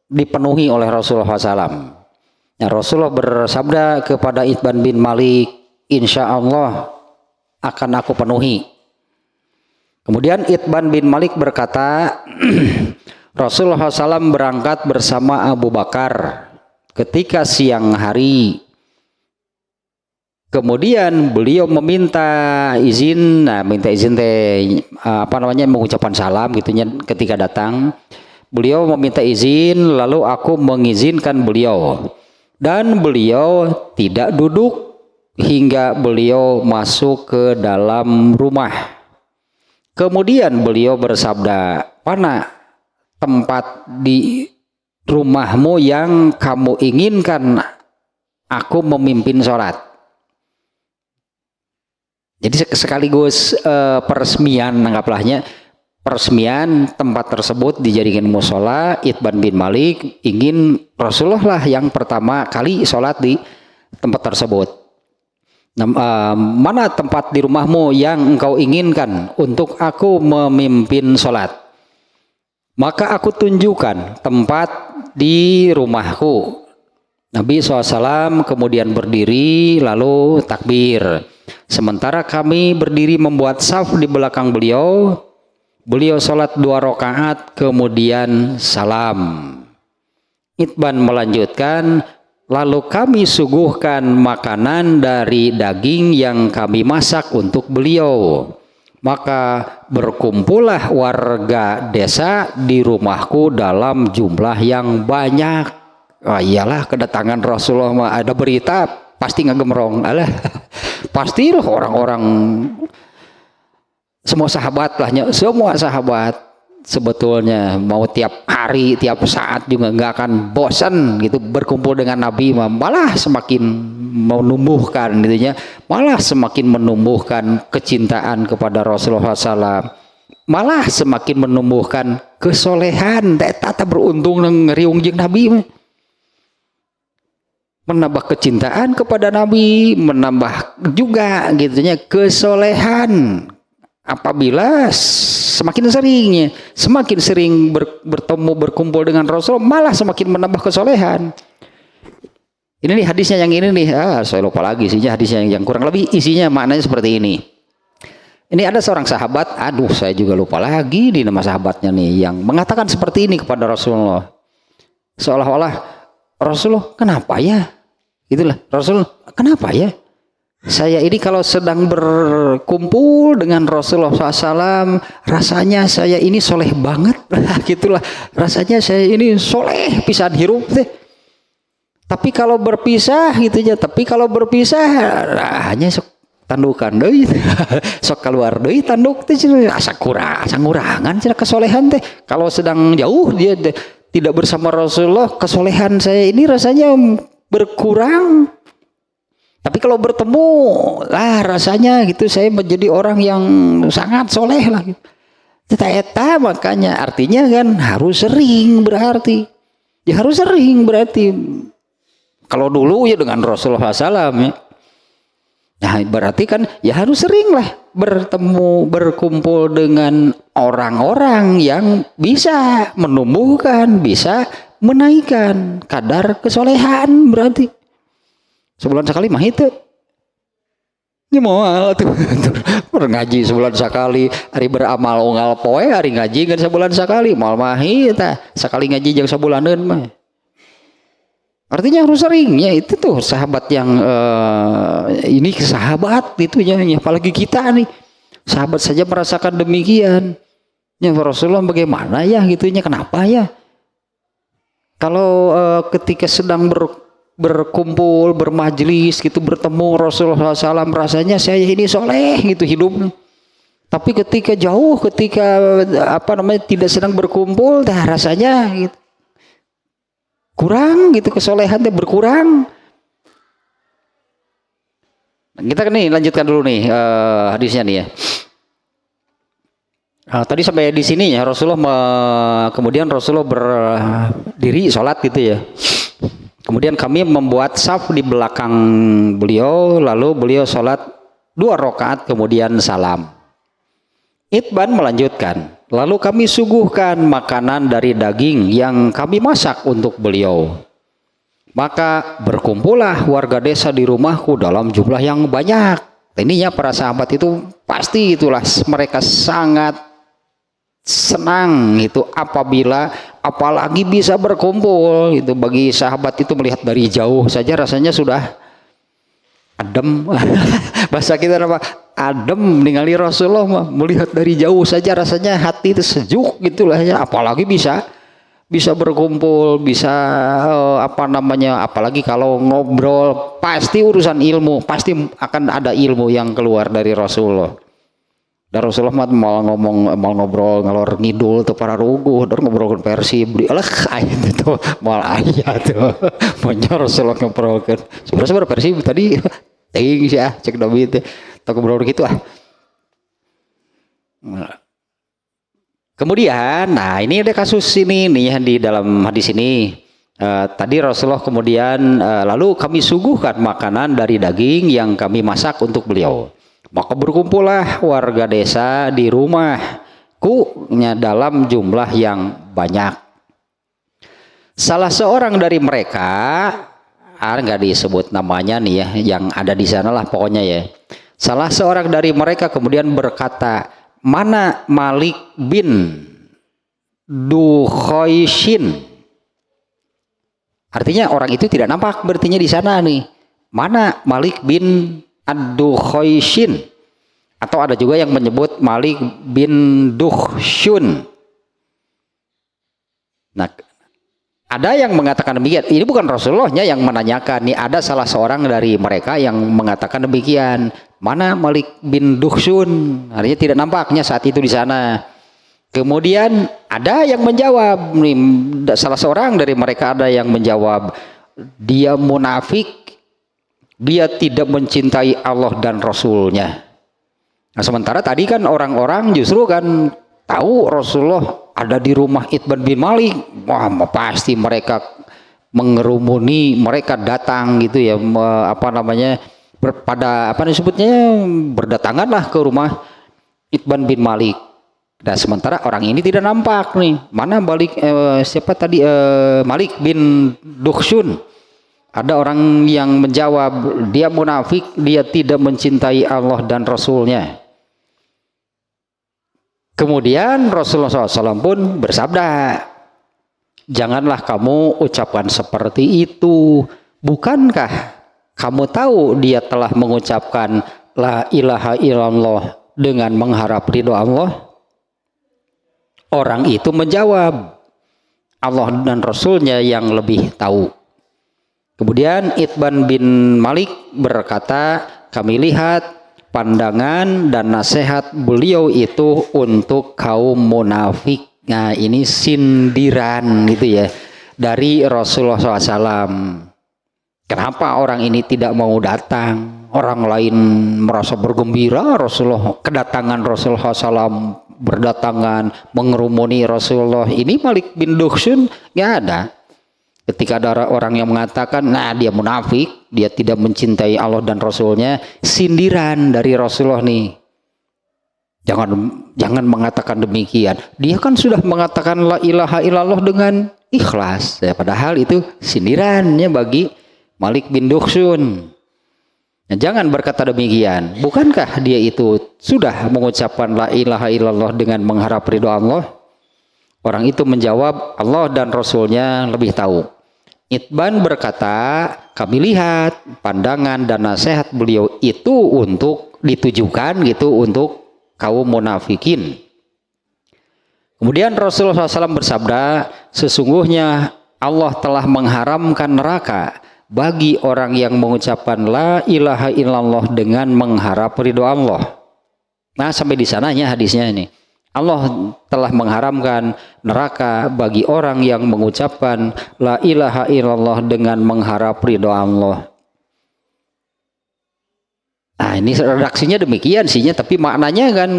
dipenuhi oleh Rasulullah SAW. Ya, Rasulullah bersabda kepada Itban bin Malik, insya Allah akan aku penuhi. Kemudian Itban bin Malik berkata, Rasulullah SAW berangkat bersama Abu Bakar ketika siang hari. Kemudian beliau meminta izin, mengucapkan salam gitunya ketika datang. Beliau meminta izin, lalu aku mengizinkan beliau. Dan beliau tidak duduk hingga beliau masuk ke dalam rumah. Kemudian beliau bersabda, mana tempat di rumahmu yang kamu inginkan aku memimpin sholat? Jadi sekaligus peresmian, anggaplah peresmian tempat tersebut dijadikan musola. Itban bin Malik ingin Rasulullah lah yang pertama kali sholat di tempat tersebut. Mana tempat di rumahmu yang engkau inginkan untuk aku memimpin sholat? Maka aku tunjukkan tempat di rumahku. Nabi SAW kemudian berdiri lalu takbir. Sementara kami berdiri membuat saf di belakang beliau. Beliau sholat 2 rakaat kemudian salam. Itban melanjutkan, lalu kami suguhkan makanan dari daging yang kami masak untuk beliau. Maka berkumpullah warga desa di rumahku dalam jumlah yang banyak. Iyalah kedatangan Rasulullah, ada berita pasti ngegemrong. Alah, pastilah orang-orang semua sahabat lahnya, semua sahabat sebetulnya mau tiap hari tiap saat juga nggak akan bosan gitu berkumpul dengan Nabi, malah semakin menumbuhkan gitunya, malah semakin menumbuhkan kecintaan kepada Rasulullah SAW, malah semakin menumbuhkan kesolehan. Tata beruntung ngeriung jeung Nabi, menambah kecintaan kepada Nabi, menambah juga gitunya kesolehan. Apabila semakin sering bertemu berkumpul dengan Rasul, malah semakin menambah kesolehan. Ini nih hadisnya yang ini nih, saya lupa lagi isinya hadisnya yang kurang lebih isinya maknanya seperti ini. Ini ada seorang sahabat, saya juga lupa lagi di nama sahabatnya nih, yang mengatakan seperti ini kepada Rasulullah. Seolah-olah Rasulullah kenapa ya? Itulah Rasul, kenapa ya? Saya ini kalau sedang berkumpul dengan Rasulullah SAW, rasanya saya ini soleh banget, gitulah. Rasanya saya ini soleh pisan hirup deh. Tapi kalau berpisah hanya sok tandukan deh, sok keluar deh tanduk teh, asa ngurangan cina kesolehan teh. Kalau sedang jauh dia tidak bersama Rasulullah, kesolehan saya ini rasanya berkurang. Tapi kalau bertemu rasanya gitu saya menjadi orang yang sangat soleh lah. Eta makanya artinya kan harus sering berarti. Ya harus sering berarti. Kalau dulu ya dengan Rasulullah SAW ya. Nah berarti kan ya harus sering lah bertemu berkumpul dengan orang-orang yang bisa menumbuhkan, bisa menaikkan kadar kesolehan berarti. Sebulan sekali mah itu nyemoal tuh ngaji sebulan sekali, hari beramal unggal poe hari ngaji kan sebulan sekali, mal mah eta sekali ngaji jeung sabulaneun mah Artinya harus sering ya, itu tuh sahabat yang ini sahabat itu ya, apalagi kita nih sahabat saja merasakan demikian. Ya Rasulullah bagaimana ya gitunya, kenapa ya? Kalau ketika sedang berkumpul, bermajlis gitu, bertemu Rasulullah SAW, rasanya saya ini soleh gitu hidupnya. Tapi ketika jauh, ketika tidak sedang berkumpul, dah rasanya gitu kurang gitu, kesolehannya berkurang. Kita nih lanjutkan dulu nih hadisnya nih ya. Tadi sampai di sini ya kemudian Rasulullah berdiri sholat gitu ya. Kemudian kami membuat saf di belakang beliau, lalu beliau sholat 2 rakaat kemudian salam. Itban melanjutkan, lalu kami suguhkan makanan dari daging yang kami masak untuk beliau. Maka berkumpullah warga desa di rumahku dalam jumlah yang banyak. Ininya para sahabat itu pasti itulah mereka sangat senang itu apabila apalagi bisa berkumpul. Itu bagi sahabat itu melihat dari jauh saja rasanya sudah adem. Bahasa kita apa? Adem ningali Rasulullah, melihat dari jauh saja rasanya hati itu sejuk gitulah ya. Apalagi bisa berkumpul, bisa apalagi kalau ngobrol, pasti urusan ilmu, pasti akan ada ilmu yang keluar dari Rasulullah. Dan Rasulullah mau ngobrol ngalor ngidul tuh para ruguh, dan ngobrolkan Persib, alah ayat itu mal ayat tuh, mau Rasulullah ngobrolkan. Sebenarnya Persib tadi, ting sih cek dobi itu. Ngobrol gitu Kemudian, nah ini ada kasus ini nih di dalam hadis ini. Tadi Rasulullah kemudian lalu kami suguhkan makanan dari daging yang kami masak untuk beliau. Maka berkumpullah warga desa di rumahku dalam jumlah yang banyak. Salah seorang dari mereka, nggak disebut namanya nih ya, yang ada di sana lah pokoknya ya. Salah seorang dari mereka kemudian berkata, mana Malik bin Dukhaishin? Artinya orang itu tidak nampak, berartinya di sana nih. Mana Malik bin Ad-Dukhaishin? Atau ada juga yang menyebut Malik bin Dukhshun. Nah, ada yang mengatakan demikian. Ini bukan Rasulullahnya yang menanyakan, nih ada salah seorang dari mereka yang mengatakan demikian. Mana Malik bin Dukhshun? Artinya tidak nampaknya saat itu di sana. Kemudian ada yang menjawab, nih, salah seorang dari mereka ada yang menjawab, dia munafik, dia tidak mencintai Allah dan Rasulnya. Nah, sementara tadi kan orang-orang justru kan tahu Rasulullah ada di rumah Itban bin Malik, wah pasti mereka mengerumuni, mereka datang gitu ya, berdatanganlah ke rumah Itban bin Malik. Dan sementara orang ini tidak nampak nih. Mana Malik Malik bin Dukhshun? Ada orang yang menjawab, dia munafik, dia tidak mencintai Allah dan Rasulnya. Kemudian Rasulullah SAW pun bersabda, janganlah kamu ucapkan seperti itu. Bukankah kamu tahu dia telah mengucapkan la ilaha illallah dengan mengharap ridho Allah? Orang itu menjawab, Allah dan Rasulnya yang lebih tahu. Kemudian Itban bin Malik berkata, kami lihat pandangan dan nasihat beliau itu untuk kaum munafik. Nah ini sindiran gitu ya dari Rasulullah SAW. Kenapa orang ini tidak mau datang? Orang lain merasa bergembira Rasulullah, kedatangan Rasulullah SAW, berdatangan mengerumuni Rasulullah. Ini Malik bin Dukhshun nggak ada. Ketika ada orang yang mengatakan, nah dia munafik, dia tidak mencintai Allah dan Rasulnya, sindiran dari Rasulullah nih. Jangan mengatakan demikian. Dia kan sudah mengatakan la ilaha illallah dengan ikhlas. Ya, padahal itu sindirannya bagi Malik bin Dukhshun. Nah, jangan berkata demikian. Bukankah dia itu sudah mengucapkan la ilaha illallah dengan mengharap ridho Allah? Orang itu menjawab, Allah dan Rasulnya lebih tahu. Itban berkata, kami lihat pandangan dan nasihat beliau itu untuk ditujukan gitu untuk kaum munafikin. Kemudian Rasulullah SAW bersabda, sesungguhnya Allah telah mengharamkan neraka bagi orang yang mengucapkan la ilaha illallah dengan mengharap ridho Allah. Nah, sampai di sananya hadisnya ini. Allah telah mengharamkan neraka bagi orang yang mengucapkan la ilaha illallah dengan mengharap ridho Allah. Nah, ini redaksinya demikian sihnya, tapi maknanya kan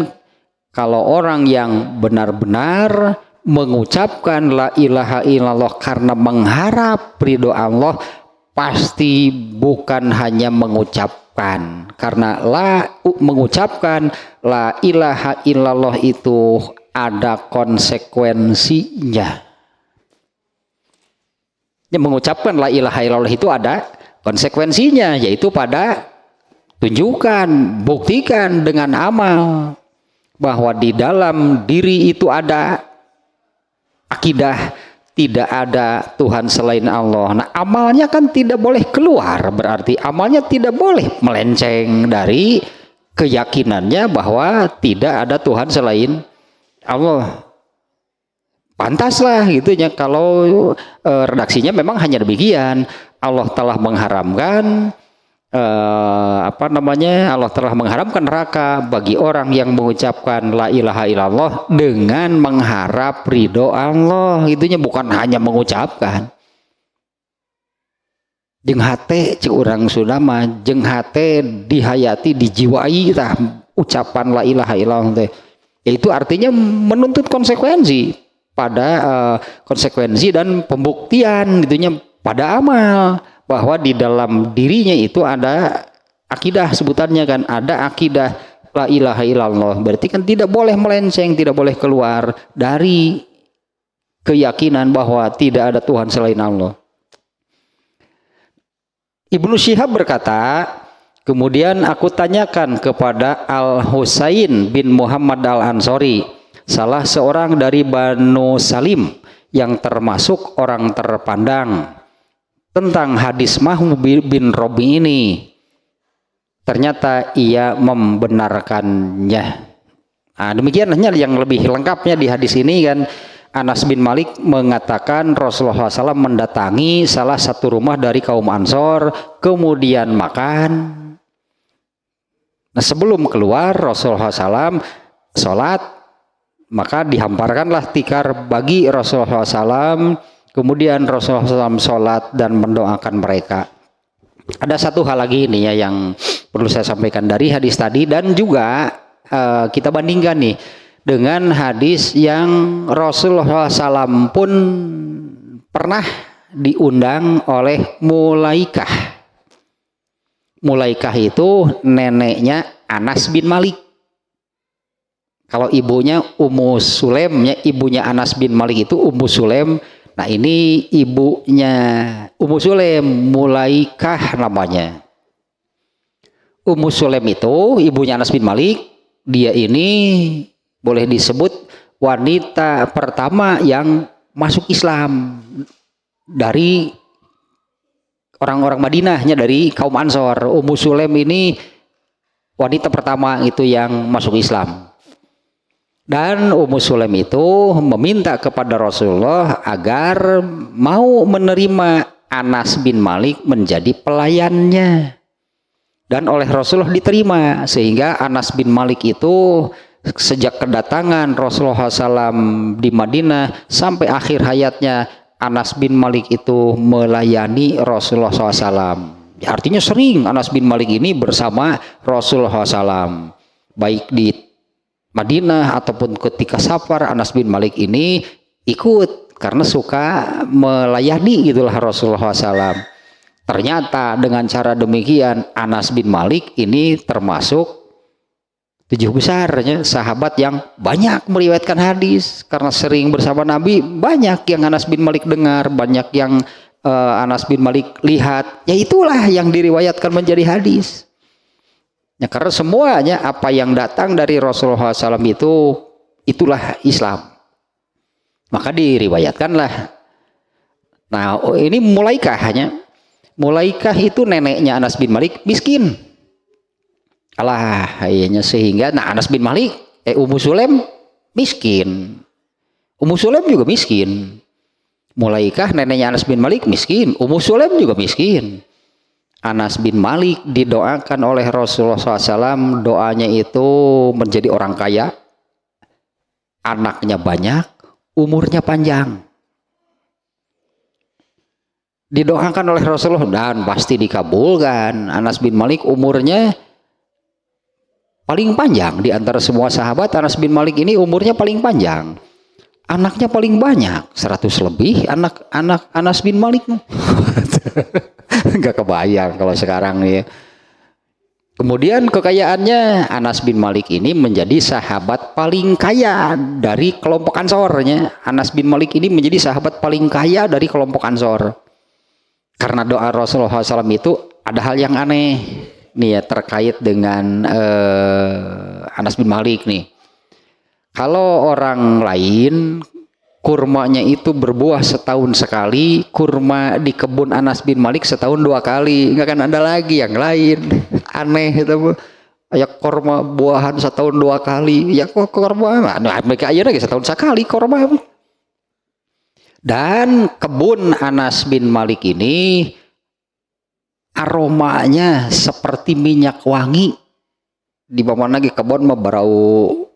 kalau orang yang benar-benar mengucapkan la ilaha illallah karena mengharap ridho Allah, pasti bukan hanya mengucapkan, karena mengucapkan la ilaha illallah itu ada konsekuensinya. Yang mengucapkan la ilaha illallah itu ada konsekuensinya, yaitu pada tunjukkan, buktikan dengan amal bahwa di dalam diri itu ada akidah tidak ada Tuhan selain Allah. Nah, amalnya kan tidak boleh keluar, berarti amalnya tidak boleh melenceng dari keyakinannya bahwa tidak ada Tuhan selain Allah. Pantaslah gitunya kalau redaksinya memang hanya demikian. Allah telah mengharamkan Allah telah mengharamkan neraka bagi orang yang mengucapkan la ilaha illallah dengan mengharap ridho Allah. Itunya bukan hanya mengucapkan. Jeung hate cek urang Sunda mah, jeung hate dihayati dijiwai tah ucapan la ilaha illallah teh. Itu artinya menuntut konsekuensi pada konsekuensi dan pembuktian gitunya pada amal, bahwa di dalam dirinya itu ada akidah, sebutannya kan ada akidah la ilaha illallah, berarti kan tidak boleh melenceng, tidak boleh keluar dari keyakinan bahwa tidak ada Tuhan selain Allah. Ibnu Syihab berkata, kemudian aku tanyakan kepada Al-Husain bin Muhammad Al-Ansori, salah seorang dari Banu Salim yang termasuk orang terpandang, tentang hadis Mahmud bin Robi ini. Ternyata ia membenarkannya. Nah, demikian hanya yang lebih lengkapnya di hadis ini kan. Anas bin Malik mengatakan Rasulullah SAW mendatangi salah satu rumah dari kaum Ansor, kemudian makan. Nah, sebelum keluar Rasulullah SAW sholat, maka dihamparkanlah tikar bagi Rasulullah SAW. Kemudian Rasulullah SAW sholat dan mendoakan mereka. Ada satu hal lagi ini ya yang perlu saya sampaikan dari hadis tadi, dan juga kita bandingkan nih dengan hadis yang Rasulullah SAW pun pernah diundang oleh Mulaikah. Mulaikah itu neneknya Anas bin Malik. Kalau ibunya Ummu Sulaim, ya, ibunya Anas bin Malik itu Ummu Sulaim. Nah, ini ibunya Ummu Sulaim, Mulaikah namanya. Ummu Sulaim itu ibunya Anas bin Malik. Dia ini boleh disebut wanita pertama yang masuk Islam dari orang-orang Madinahnya, dari kaum Ansor. Ummu Sulaim ini wanita pertama itu yang masuk Islam. Dan Ummu Sulaim itu meminta kepada Rasulullah agar mau menerima Anas bin Malik menjadi pelayannya. Dan oleh Rasulullah diterima, sehingga Anas bin Malik itu sejak kedatangan Rasulullah SAW di Madinah sampai akhir hayatnya, Anas bin Malik itu melayani Rasulullah SAW. Ya, artinya sering Anas bin Malik ini bersama Rasulullah SAW, baik di Madinah ataupun ketika safar. Anas bin Malik ini ikut karena suka melayani gitulah Rasulullah SAW. Ternyata dengan cara demikian Anas bin Malik ini termasuk 7 besarnya sahabat yang banyak meriwayatkan hadis, karena sering bersama Nabi. Banyak yang Anas bin Malik dengar, banyak yang Anas bin Malik lihat. Ya, itulah yang diriwayatkan menjadi hadis. Ya, karena semuanya apa yang datang dari Rasulullah SAW itulah Islam. Maka diriwayatkanlah Nah, ini Mulaikah hanya. Mulaikah itu neneknya Anas bin Malik miskin. Alah, ayahnya sehingga Anas bin Malik, Ummu Sulaim miskin. Ummu Sulaim juga miskin. Mulaikah neneknya Anas bin Malik miskin. Ummu Sulaim juga miskin. Anas bin Malik didoakan oleh Rasulullah SAW, doanya itu menjadi orang kaya, anaknya banyak, umurnya panjang. Didoakan oleh Rasulullah dan pasti dikabulkan. Anas bin Malik umurnya paling panjang di antara semua sahabat. Anas bin Malik ini umurnya paling panjang. Anaknya paling banyak, 100 lebih anak Anas bin Malik. Nggak kebayang kalau sekarang nih. Kemudian kekayaannya, Anas bin Malik ini menjadi sahabat paling kaya dari kelompok Ansornya. Anas bin Malik ini menjadi sahabat paling kaya dari kelompok Ansor. Karena doa Rasulullah SAW itu ada hal yang aneh nih ya terkait dengan Anas bin Malik nih. Kalau orang lain kurmanya itu berbuah setahun sekali, kurma di kebun Anas bin Malik setahun 2 kali, nggak akan ada lagi yang lain. Aneh itu, ya kurma buahan setahun 2 kali, ya kok kurma, nah, mereka aja lagi setahun sekali kurma. Dan kebun Anas bin Malik ini aromanya seperti minyak wangi. Di bawah lagi kebun mah barau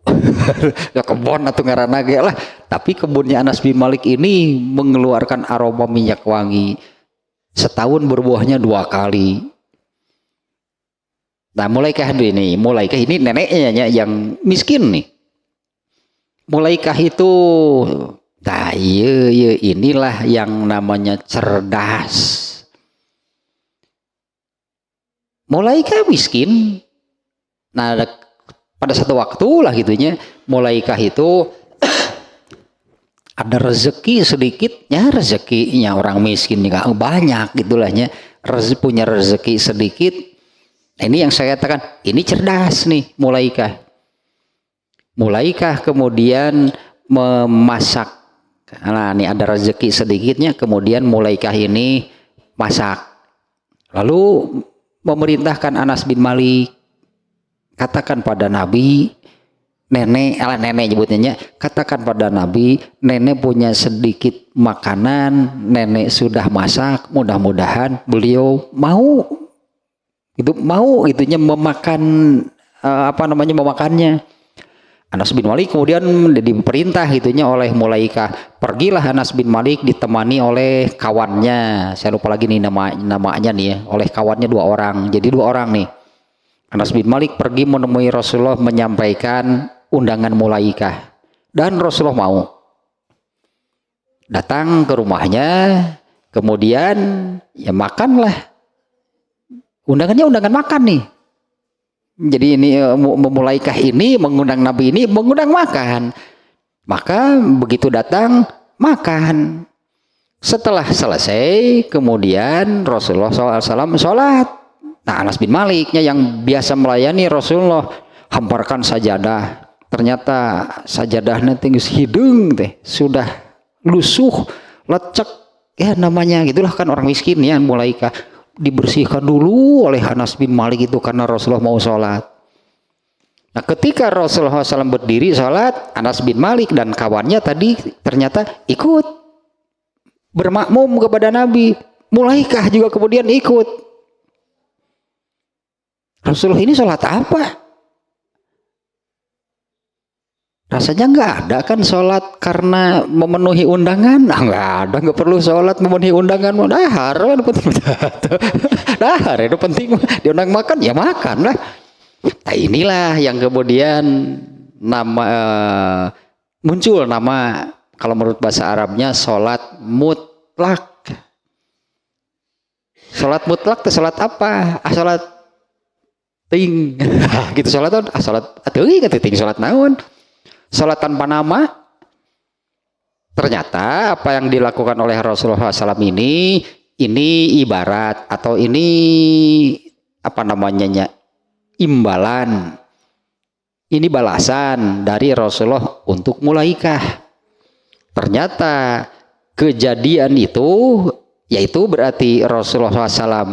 ya kebun atau ngaranna ge lah, tapi kebunnya Anas bin Malik ini mengeluarkan aroma minyak wangi, setahun berbuahnya 2 kali. Nah, Mulaikah ini neneknya yang miskin nih. Mulaikah itu nah inilah yang namanya cerdas. Mulaikah miskin. Nah, pada satu waktu lah gitunya, Mulaikah itu ada rezeki sedikitnya, rezekinya orang miskin nggak banyak gitulahnya, punya rezeki sedikit. Nah, ini yang saya katakan, ini cerdas nih Mulaikah. Mulaikah kemudian memasak. Nah, ini ada rezeki sedikitnya, kemudian Mulaikah ini masak. Lalu memerintahkan Anas bin Malik, katakan pada Nabi, nenek nyebutnya, katakan pada Nabi, nenek punya sedikit makanan, nenek sudah masak, mudah-mudahan beliau mau itunya memakan memakannya. Anas bin Malik kemudian diperintah gitunya oleh Mulaikah, pergilah Anas bin Malik ditemani oleh kawannya, saya lupa lagi nih namanya nih ya, oleh kawannya 2 orang, jadi 2 orang nih. Anas bin Malik pergi menemui Rasulullah menyampaikan undangan Mulaikah, dan Rasulullah mau datang ke rumahnya, kemudian ya makanlah, undangannya undangan makan nih. Jadi ini Mulaikah ini mengundang Nabi ini mengundang makan, maka begitu datang makan. Setelah selesai kemudian Rasulullah SAW sholat. Nah, Anas bin Maliknya yang biasa melayani Rasulullah hamparkan sajadah, ternyata sajadahnya tinggi hidung teh sudah lusuh lecek ya namanya gitulah kan orang miskin ya. Mulaikah dibersihkan dulu oleh Anas bin Malik itu karena Rasulullah mau sholat. Nah, ketika Rasulullah SAW berdiri sholat, Anas bin Malik dan kawannya tadi ternyata ikut bermakmum kepada Nabi. Mulaikah juga kemudian ikut. Rasulullah ini sholat apa? Rasanya nggak ada kan sholat karena memenuhi undangan. Nah, nggak ada, nggak perlu sholat memenuhi undangan. Dahar itu penting. Diundang makan ya makan lah. Nah, inilah yang kemudian muncul nama, kalau menurut bahasa Arabnya, sholat mutlak. Sholat mutlak itu sholat apa? Sholat ting gitu, sholat ting, sholat naon? Sholat tanpa nama. Ternyata apa yang dilakukan oleh Rasulullah SAW ini ibarat atau ini imbalan, ini balasan dari Rasulullah untuk Mulaikah. Ternyata kejadian itu, yaitu berarti Rasulullah SAW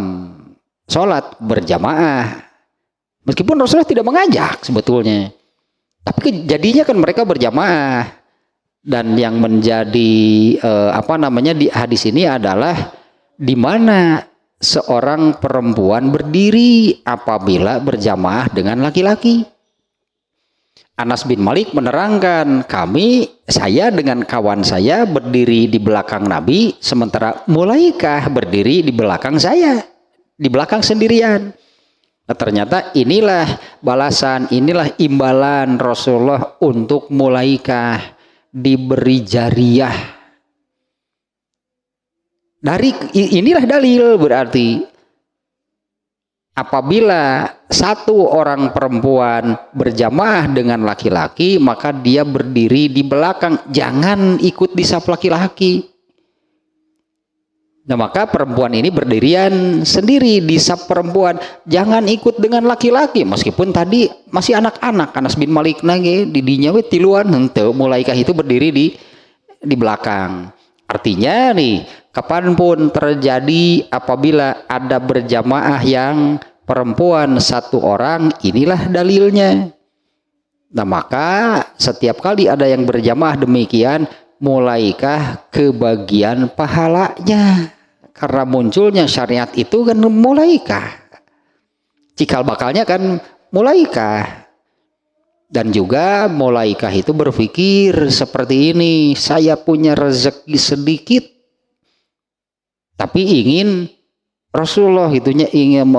sholat berjamaah. Meskipun Rasulullah tidak mengajak sebetulnya. Tapi kejadiannya kan mereka berjamaah. Dan yang menjadi di hadis ini adalah di mana seorang perempuan berdiri apabila berjamaah dengan laki-laki. Anas bin Malik menerangkan, saya dengan kawan saya berdiri di belakang Nabi, sementara Mulaikah berdiri di belakang saya, di belakang sendirian. Nah, ternyata inilah balasan, inilah imbalan Rasulullah untuk Mulaikah, diberi jariyah. Inilah dalil berarti apabila satu orang perempuan berjamaah dengan laki-laki, maka dia berdiri di belakang, jangan ikut di saf laki-laki. Nah, maka perempuan ini berdirian sendiri di saf perempuan, jangan ikut dengan laki-laki. Meskipun tadi masih anak-anak, Anas bin Malik nage didinya we tiluan henteu, Mulaikah itu berdiri di belakang. Artinya nih, kapanpun terjadi apabila ada berjamaah yang perempuan satu orang, inilah dalilnya. Nah, maka setiap kali ada yang berjamaah demikian, Mulaikah kebagian pahalanya. Karena munculnya syariat itu kan Mulaikah. Cikal bakalnya kan Mulaikah. Dan juga Mulaikah itu berpikir seperti ini, saya punya rezeki sedikit, tapi ingin Rasulullah gitunya ingin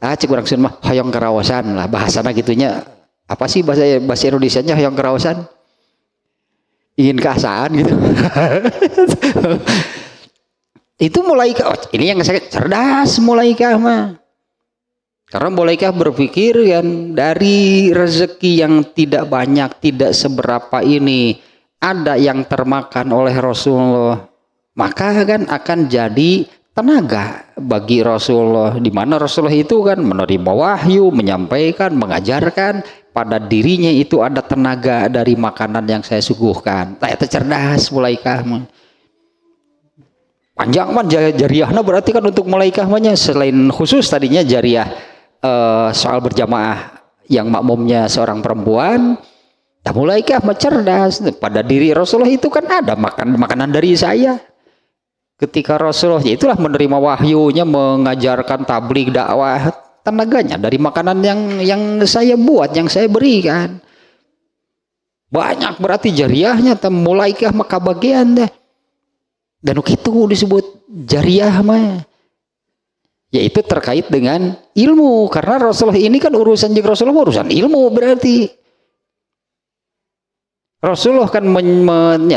cek orang Sunda mah hoyong karawasan lah bahasana gitunya. Apa sih bahasa Indonesianya hoyong karawasan? Ingin keasaan gitu. Itu Mulaikah, ini yang saya cerdas Mulaikah mah. Karena Mulaikah berpikir kan, dari rezeki yang tidak banyak, tidak seberapa ini, ada yang termakan oleh Rasulullah, maka kan akan jadi tenaga bagi Rasulullah, di mana Rasulullah itu kan menerima wahyu, menyampaikan, mengajarkan, pada dirinya itu ada tenaga dari makanan yang saya suguhkan. Nah, itu cerdas Mulaikah. Panjang man jariyahnya berarti kan untuk Mulaikah mahnya, selain khusus tadinya jariyah soal berjamaah yang makmumnya seorang perempuan, tak Mulaikah cerdas, pada diri Rasulullah itu kan ada makanan dari saya. Ketika Rasulullah itulah menerima wahyunya, mengajarkan tabligh dakwah, tenaganya dari makanan yang saya buat, yang saya berikan. Banyak berarti jariyahnya, Mulaikah maka bagian deh. Dan itu disebut jariyah mah. Yaitu terkait dengan ilmu, karena Rasulullah ini kan urusan urusan ilmu berarti. Rasulullah kan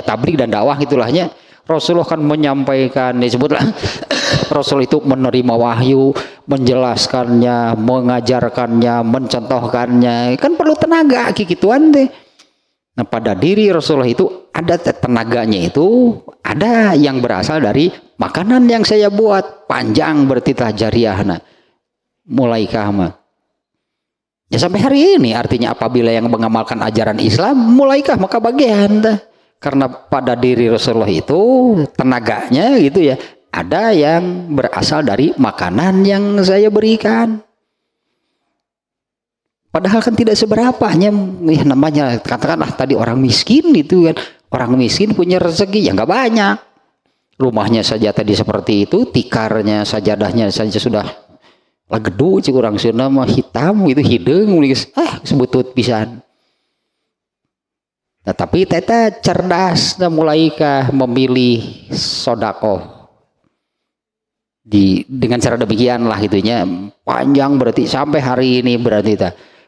tabligh dan dakwah itulahnya. Rasulullah kan menyampaikan, disebutlah Rasul itu menerima wahyu, menjelaskannya, mengajarkannya, mencontohkannya, kan perlu tenaga gituan deh. Nah, pada diri Rasulullah itu ada tenaganya, itu ada yang berasal dari makanan yang saya buat. Panjang berarti jariyahna Mulaikah mah. Ya sampai hari ini artinya apabila yang mengamalkan ajaran Islam Mulaikah maka bagian dah. Karena pada diri Rasulullah itu tenaganya gitu ya, ada yang berasal dari makanan yang saya berikan. Padahal kan tidak seberapanya, ya namanya katakanlah tadi orang miskin itu kan, orang miskin punya rezeki ya nggak banyak. Rumahnya saja tadi seperti itu, tikarnya, sajadahnya saja sudah lagedu, cik orang Sunda mah hitam gitu, hidung, sebutut pisan. Nah, tapi teta cerdas dan Mulaikah memilih sodakoh dengan cara demikian lah gitunya, panjang berarti sampai hari ini berarti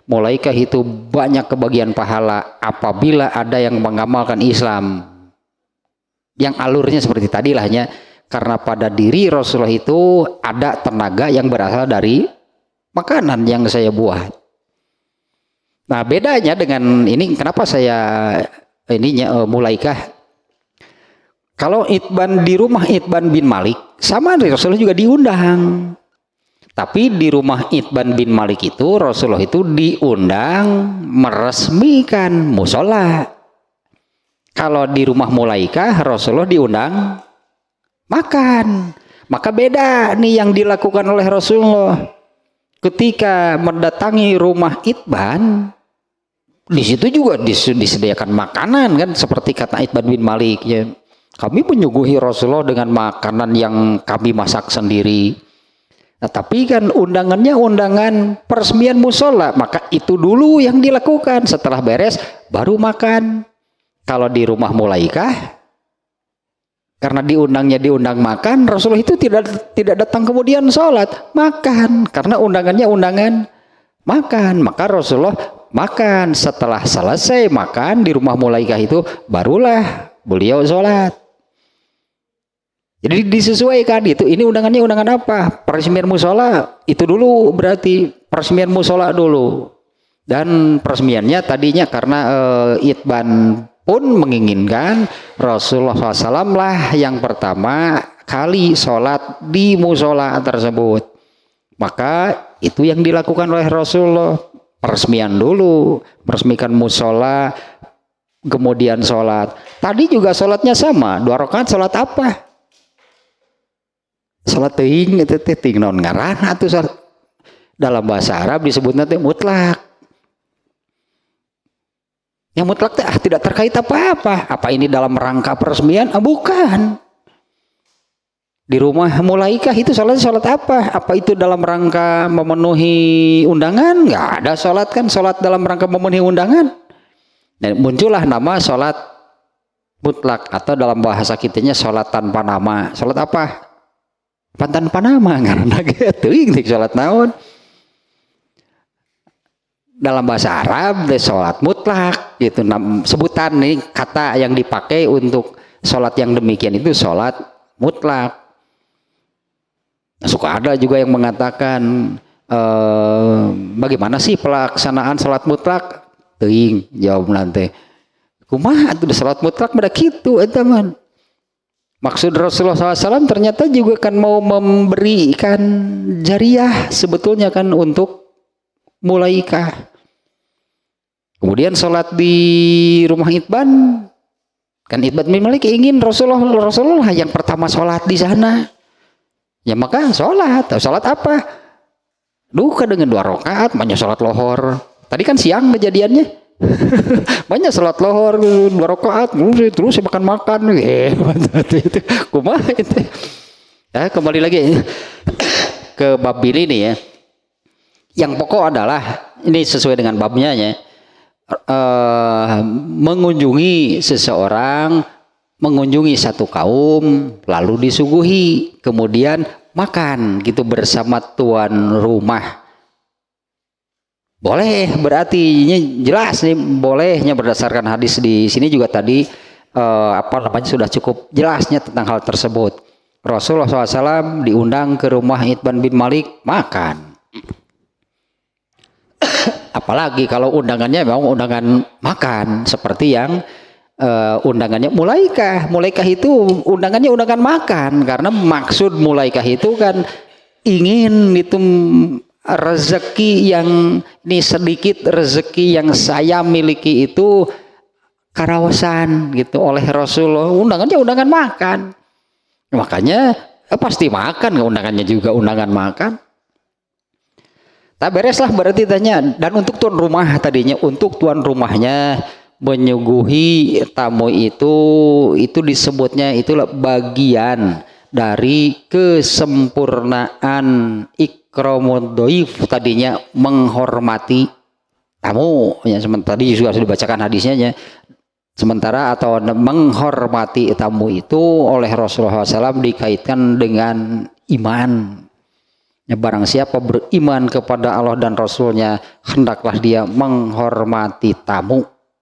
Mulaikah itu banyak kebagian pahala apabila ada yang mengamalkan Islam yang alurnya seperti tadi lahnya, karena pada diri Rasulullah itu ada tenaga yang berasal dari makanan yang saya buat. Nah, bedanya dengan ini kenapa saya Mulaikah, kalau Itban di rumah Itban bin Malik sama Rasulullah juga diundang. Tapi di rumah Itban bin Malik itu Rasulullah itu diundang meresmikan musola. Kalau di rumah Mulaikah Rasulullah diundang makan. Maka beda nih yang dilakukan oleh Rasulullah ketika mendatangi rumah Itban. Di situ juga disediakan makanan kan, seperti kata Itban bin Malik ya. Kami menyuguhi Rasulullah dengan makanan yang kami masak sendiri. Nah, tapi kan undangannya undangan peresmian musola, maka itu dulu yang dilakukan. Setelah beres baru makan. Kalau di rumah Mulaikah, karena diundang makan, Rasulullah itu tidak datang kemudian sholat, makan. Karena undangannya undangan makan, maka Rasulullah makan. Setelah selesai makan di rumah Mulaikah itu, barulah beliau sholat. Jadi disesuaikan itu. Ini undangannya undangan apa? Peresmian musola itu dulu, berarti peresmian musola dulu. Dan peresmiannya tadinya karena Itban pun menginginkan Rasulullah SAW lah yang pertama kali sholat di musola tersebut. Maka itu yang dilakukan oleh Rasulullah. Peresmian dulu, meresmikan musola, kemudian sholat. Tadi juga sholatnya sama, 2 rakaat. Sholat apa? Sholat teuing itu teh ting naon ngaranna atuh dalam bahasa Arab disebutnya teh mutlak. Yang mutlak teh tidak terkait apa-apa. Apa ini dalam rangka peresmian? Bukan. Di rumah Mulaikah itu sholat apa? Apa itu dalam rangka memenuhi undangan? Nggak ada sholat kan, sholat dalam rangka memenuhi undangan. Dan muncullah nama sholat mutlak, atau dalam bahasa kitanya sholat tanpa nama. Sholat apa? Tanpa nama, karena gitu sholat naon. Dalam bahasa Arab sholat mutlak gitu, sebutan nih kata yang dipakai untuk sholat yang demikian itu sholat mutlak. Suka ada juga yang mengatakan bagaimana sih pelaksanaan sholat mutlak? Teuing jawab nanti. Kumaha tuh sholat mutlak pada kitu eta man. Maksud Rasulullah SAW ternyata juga kan mau memberikan jariah sebetulnya kan untuk Mulaikah. Kemudian sholat di rumah Itban, kan Itban bin Malik ingin Rasulullah yang pertama sholat di sana. Ya maka sholat apa? Duka dengan 2 rakaat, banyak sholat lohor. Tadi kan siang kejadiannya. Banyak sholat lohor 2 rakaat terus makan itu kumaha itu. Ya, kembali lagi ke bab ini ya. Yang pokok adalah ini sesuai dengan babnya ya. Mengunjungi seseorang, mengunjungi satu kaum, lalu disuguhi, kemudian makan gitu bersama tuan rumah. Boleh, berarti ini jelas nih bolehnya berdasarkan hadis di sini juga tadi sudah cukup jelasnya tentang hal tersebut. Rasulullah SAW diundang ke rumah Itban bin Malik makan. Apalagi kalau undangannya memang undangan makan seperti yang undangannya Mulaikah. Mulaikah itu undangannya undangan makan, karena maksud Mulaikah itu kan ingin itu rezeki yang ini sedikit rezeki yang saya miliki itu karawasan gitu oleh Rasulullah. Undangannya undangan makan, makanya pasti makan, undangannya juga undangan makan. Tak bereslah berarti tanya. Dan untuk tuan rumah tadinya, untuk tuan rumahnya menyuguhi tamu itu disebutnya itulah bagian dari kesempurnaan ikramud dhaif, tadinya menghormati tamu ya. Tadi juga sudah dibacakan hadisnya ya. Sementara atau menghormati tamu itu oleh Rasulullah SAW dikaitkan dengan iman ya. Barang siapa beriman kepada Allah dan Rasulnya, hendaklah dia menghormati tamu.